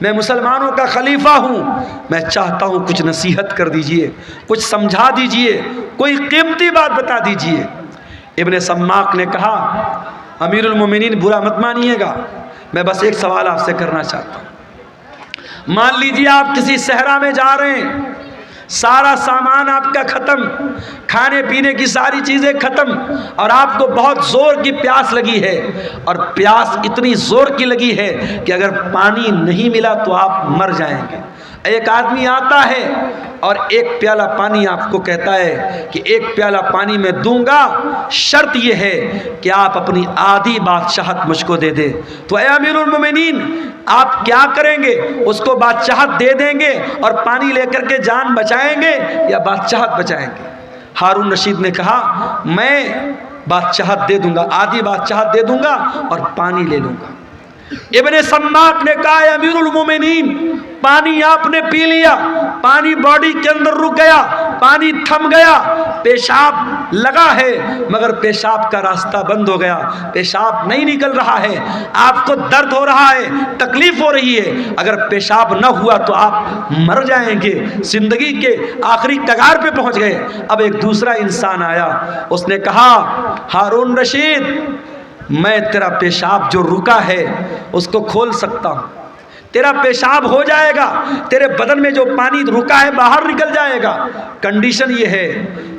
A: मैं मुसलमानों का खलीफा हूँ, मैं चाहता हूँ कुछ नसीहत कर दीजिए, कुछ समझा दीजिए, कोई कीमती बात बता दीजिए। इब्न सम्माक ने कहा, अमीरुल मोमिनीन बुरा मत मानिएगा, मैं बस एक सवाल आपसे करना चाहता हूँ। मान लीजिए आप किसी सहरा में जा रहे हैं, सारा सामान आपका खत्म, खाने पीने की सारी चीज़ें खत्म, और आपको बहुत ज़ोर की प्यास लगी है, और प्यास इतनी ज़ोर की लगी है कि अगर पानी नहीं मिला तो आप मर जाएंगे। एक आदमी आता है और एक प्याला पानी आपको कहता है कि एक प्याला पानी मैं दूंगा, शर्त यह है कि आप अपनी आधी बादशाहत मुझको दे दे। तो ऐ अमीरुल मोमिनीन, आप क्या करेंगे? उसको बादशाहत दे देंगे और पानी लेकर के जान बचाएंगे या बादशाहत बचाएंगे? हारून रशीद ने कहा, मैं बादशाहत दे दूंगा, आधी बादशाहत दे दूंगा और पानी ले लूंगा। इब्ने सम्माक ने कहा, अमीरुल मोमिनीन, पानी आपने पी लिया, पानी बॉडी के अंदर रुक गया, पानी थम गया, पेशाब लगा है मगर पेशाब का रास्ता बंद हो गया, पेशाब नहीं निकल रहा है, आपको दर्द हो रहा है, तकलीफ हो रही है, अगर पेशाब न हुआ तो आप मर जाएंगे, जिंदगी के आखिरी कगार पे पहुंच गए। अब एक दूसरा इंसान आया, उसने कहा, हारून रशीद, मैं तेरा पेशाब जो रुका है उसको खोल सकता हूँ, तेरा पेशाब हो जाएगा, तेरे बदन में जो पानी रुका है बाहर निकल जाएगा। कंडीशन ये है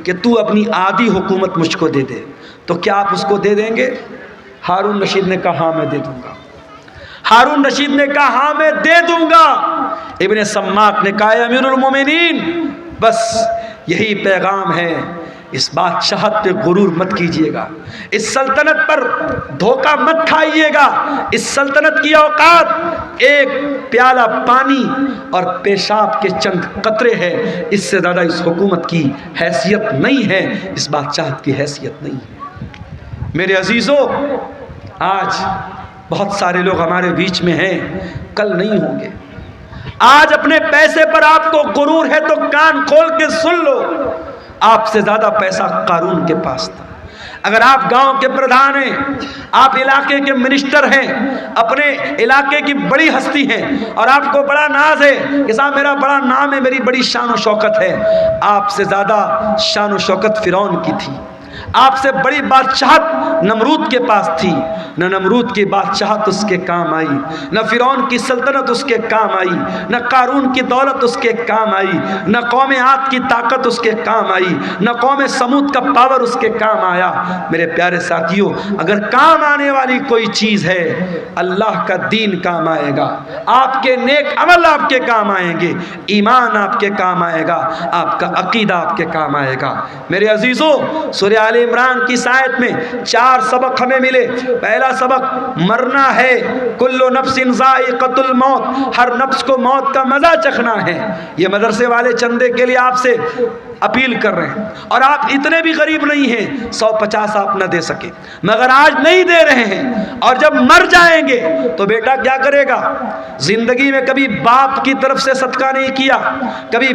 A: कि तू अपनी आधी हुकूमत मुझको दे दे। तो क्या आप उसको दे देंगे? हारून रशीद ने कहा, हाँ मैं दे दूंगा। हारून रशीद ने कहा, हाँ मैं दे दूंगा। इब्ने सम्माक ने कहा, अमीरुल मोमिनीन, बस यही पैगाम है, इस बादशाहत पे गुरूर मत कीजिएगा, इस सल्तनत पर धोखा मत खाइएगा। इस सल्तनत की औकात एक प्याला पानी और पेशाब के चंद कतरे है, इससे ज़्यादा इस हुकूमत की हैसियत नहीं है, इस बादशाहत की हैसियत नहीं है। मेरे अजीज़ों, आज बहुत सारे लोग हमारे बीच में हैं, कल नहीं होंगे। आज अपने पैसे पर आपको गुरूर है तो कान खोल के सुन लो, आपसे ज़्यादा पैसा कारून के पास था। अगर आप गांव के प्रधान हैं, आप इलाके के मिनिस्टर हैं, अपने इलाके की बड़ी हस्ती हैं और आपको बड़ा नाज है कि साहब मेरा बड़ा नाम है, मेरी बड़ी शान और शौकत है, आपसे ज़्यादा शान और शौकत फिरौन की थी। आपसे बड़ी बादशाहत नमरूद के पास थी, न नमरूद की बादशाहत उसके काम आई, न फिरौन की सल्तनत उसके काम आई, न कारून की दौलत उसके काम आई, न कौम आद की ताकत उसके काम आई, न कौम समूद का पावर उसके काम आया। मेरे प्यारे साथियों, अगर काम आने वाली कोई चीज़ है, अल्लाह का दीन काम आएगा, आपके नेक अमल आपके काम आएंगे, ईमान आपके काम आएगा, आपका अकीदा आपके काम आएगा। मेरे अजीज़ों, सूरह आले इमरान की आयत में 4 सबक हमें मिले। पहला सबक, मरना है, कुल्लु नफ्सिन ज़ाइक़तुल मौत, हर नफ्स को मौत का मज़ा चखना है। ये मदरसे वाले चंदे के लिए आपसे अपील कर रहे हैं, और आप इतने भी गरीब नहीं हैं 150 आप न दे सके, मगर आज नहीं दे रहे हैं, और जब मर जाएंगे तो बेटा क्या करेगा? जिंदगी में कभी बाप की तरफ से सदका नहीं किया, कभी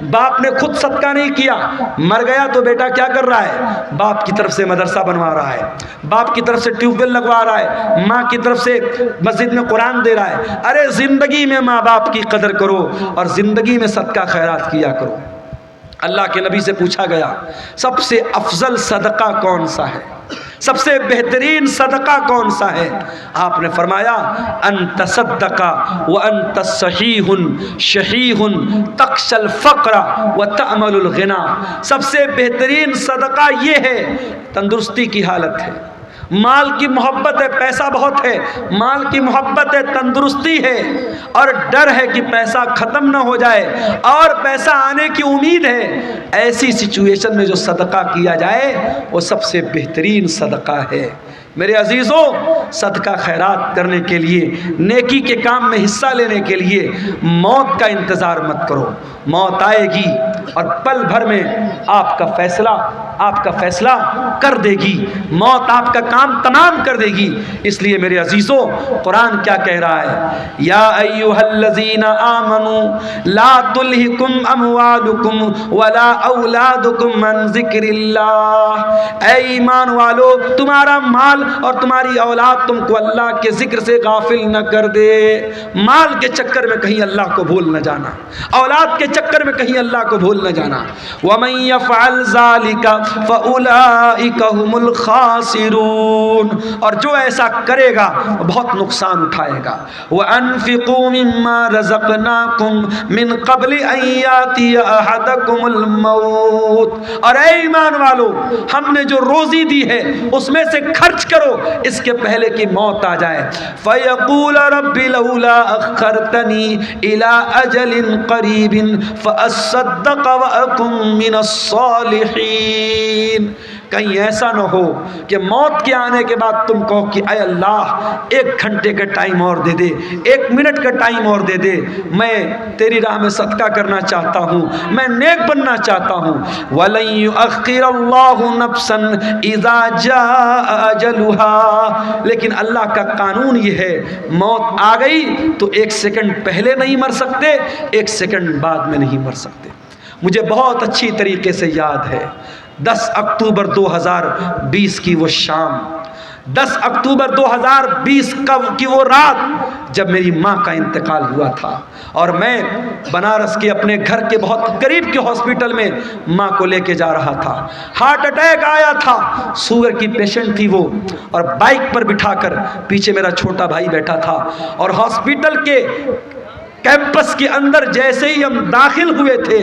A: बाप ने खुद सदका नहीं किया, मर गया तो बेटा क्या कर रहा है? बाप की तरफ से मदरसा बनवा रहा है, बाप की तरफ से ट्यूबवेल लगवा रहा है, माँ की तरफ से मस्जिद में कुरान दे रहा है। अरे जिंदगी में माँ बाप की कदर करो और जिंदगी में सदका खैरात किया करो। अल्लाह के नबी से पूछा गया, सबसे अफजल सदका कौन सा है, सबसे बेहतरीन सदका कौन सा है? आपने फरमाया, अंत सद्दका व अंत सहीहुन शहीहुन तक्शल फ़क्र व तअमलुल गिना। सबसे बेहतरीन सदका ये है, तंदुरुस्ती की हालत है, माल की मोहब्बत है, पैसा बहुत है, माल की मोहब्बत है, तंदुरुस्ती है, और डर है कि पैसा ख़त्म ना हो जाए और पैसा आने की उम्मीद है, ऐसी सिचुएशन में जो सदका किया जाए वो सबसे बेहतरीन सदका है। मेरे अजीज़ों, सदका खैरात करने के लिए, नेकी के काम में हिस्सा लेने के लिए मौत का इंतज़ार मत करो। मौत आएगी और पल भर में आपका फैसला कर देगी। मौत आपका काम तमाम कर देगी। इसलिए मेरे अजीज़ों, कुरान क्या कह रहा है? या अय्युहल्लज़ीना आमनू ला तुल्हिकुम अमवालुकुम वला औलादुकुम अन ज़िक्रिल्लाह। ऐ ईमान वालो, तुम्हारा माल और तुम्हारी औलाद तुमको अल्लाह के जिक्र से गाफिल न कर दे। माल के चक्कर में कहीं अल्लाह को भूल न जाना, औलाद के चक्कर में कहीं अल्लाह को भूल न जाना। वमन यफ़अल ज़ालिका फ़उलाइका हुमुल ख़ासिरून। और जो ऐसा करेगा वो बहुत नुकसान उठाएगा। व अनफ़िक़ू मिम्मा रज़क़नाकुम मिन क़ब्ल अन यातिया अहदकुमुल मौत। और ऐ ईमान वालो, हमने जो रोज़ी दी है उसमें से खर्च करो इसके पहले कि मौत आ जाए। फ़यक़ूल रब्बी लौला अख़्ख़रतनी इला अजलिन क़रीबिन फ़अस्सद्दक़ व अकुम मिनस्सालिहीन। कहीं ऐसा न हो कि मौत के आने के बाद तुम कहो कि अय अल्लाह, 1 घंटे का टाइम और दे दे, 1 मिनट का टाइम और दे दे, मैं तेरी राह में सदका करना चाहता हूँ, मैं नेक बनना चाहता हूँ। वलन युअख़्ख़िरल्लाहु नफ़्सन इज़ा जाअ अजलुहा। लेकिन अल्लाह का कानून ये है, मौत आ गई तो 1 सेकंड पहले नहीं मर सकते, 1 सेकंड बाद में नहीं मर सकते। मुझे बहुत अच्छी तरीके से याद है 10 अक्टूबर 2020 की वो शाम, 10 अक्टूबर 2020 की वो रात जब मेरी माँ का इंतकाल हुआ था और मैं बनारस के अपने घर के बहुत करीब के हॉस्पिटल में माँ को लेके जा रहा था। हार्ट अटैक आया था, शुगर की पेशेंट थी वो, और बाइक पर बिठाकर पीछे मेरा छोटा भाई बैठा था। और हॉस्पिटल के कैंपस के अंदर जैसे ही हम दाखिल हुए थे,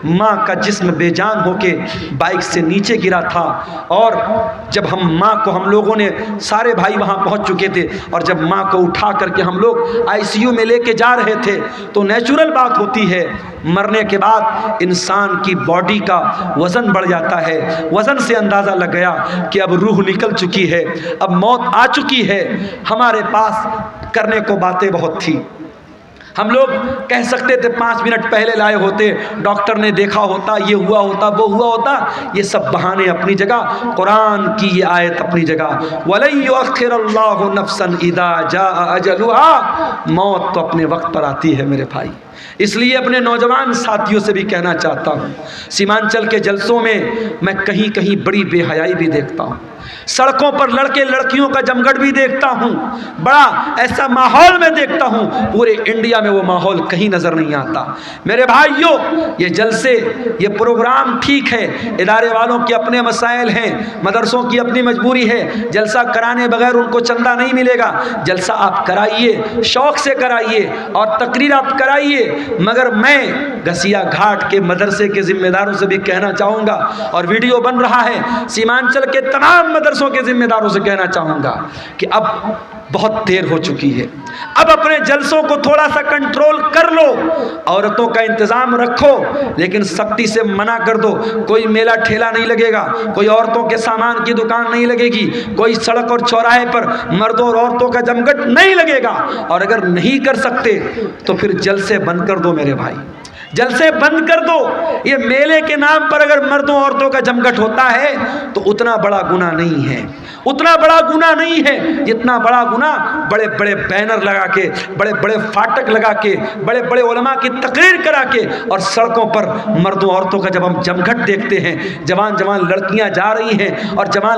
A: माँ का जिस्म बेजान होके बाइक से नीचे गिरा था। और जब हम लोगों ने सारे भाई वहाँ पहुँच चुके थे, और जब माँ को उठा करके हम लोग आईसीयू में लेके जा रहे थे, तो नेचुरल बात होती है, मरने के बाद इंसान की बॉडी का वज़न बढ़ जाता है। वज़न से अंदाज़ा लग गया कि अब रूह निकल चुकी है, अब मौत आ चुकी है। हमारे पास करने को बातें बहुत थी। हम लोग कह सकते थे 5 मिनट पहले लाए होते, डॉक्टर ने देखा होता, ये हुआ होता, वो हुआ होता। ये सब बहाने अपनी जगह, कुरान की ये आयत अपनी जगह। वलन युअख़्ख़िरल्लाहु नफ़्सन इज़ा जाअ अजलुहा। मौत तो अपने वक्त पर आती है मेरे भाई। इसलिए अपने नौजवान साथियों से भी कहना चाहता हूँ, सीमांचल के जलसों में मैं कहीं कहीं बड़ी बेहयाई भी देखता हूँ, सड़कों पर लड़के लड़कियों का जमघट भी देखता हूँ, बड़ा ऐसा माहौल में देखता हूँ। पूरे इंडिया में वो माहौल कहीं नज़र नहीं आता। मेरे भाइयों, ये जलसे, ये प्रोग्राम ठीक है, इदारे वालों के अपने मसाइल हैं, मदरसों की अपनी मजबूरी है। जलसा कराने बगैर उनको चंदा नहीं मिलेगा। जलसा आप कराइए, शौक़ से कराइए और तकरीर आप कराइए। मगर मैं घसिया घाट के मदरसे के जिम्मेदारों से भी कहना चाहूँगा, और वीडियो बन रहा है, सीमांचल के तमाम मदरसों के जिम्मेदारों से कहना चाहूँगा कि अब बहुत देर हो चुकी है। अब अपने जलसों को थोड़ा सा कंट्रोल कर लो, औरतों का इंतज़ाम रखो, लेकिन सख्ती से मना कर दो। कोई मेला ठेला नहीं लगेगा, कोई औरतों के सामान की दुकान नहीं लगेगी, कोई सड़क और चौराहे पर मर्दों और औरतों का जमघट नहीं लगेगा। और अगर नहीं कर सकते तो फिर जलसे बंद कर दो मेरे भाई, जलसे बंद कर दो। ये मेले के नाम पर अगर मर्दों औरतों का जमघट होता है तो उतना बड़ा गुनाह नहीं है, उतना बड़ा गुनाह नहीं है जितना बड़ा गुनाह बड़े बड़े बैनर लगा के, बड़े बड़े फाटक लगा के, बड़े बड़े उलमा की तकरीर करा के, और सड़कों पर मर्दों औरतों का जब हम जमघट देखते हैं, जवान जवान लड़कियां जा रही हैं और जवान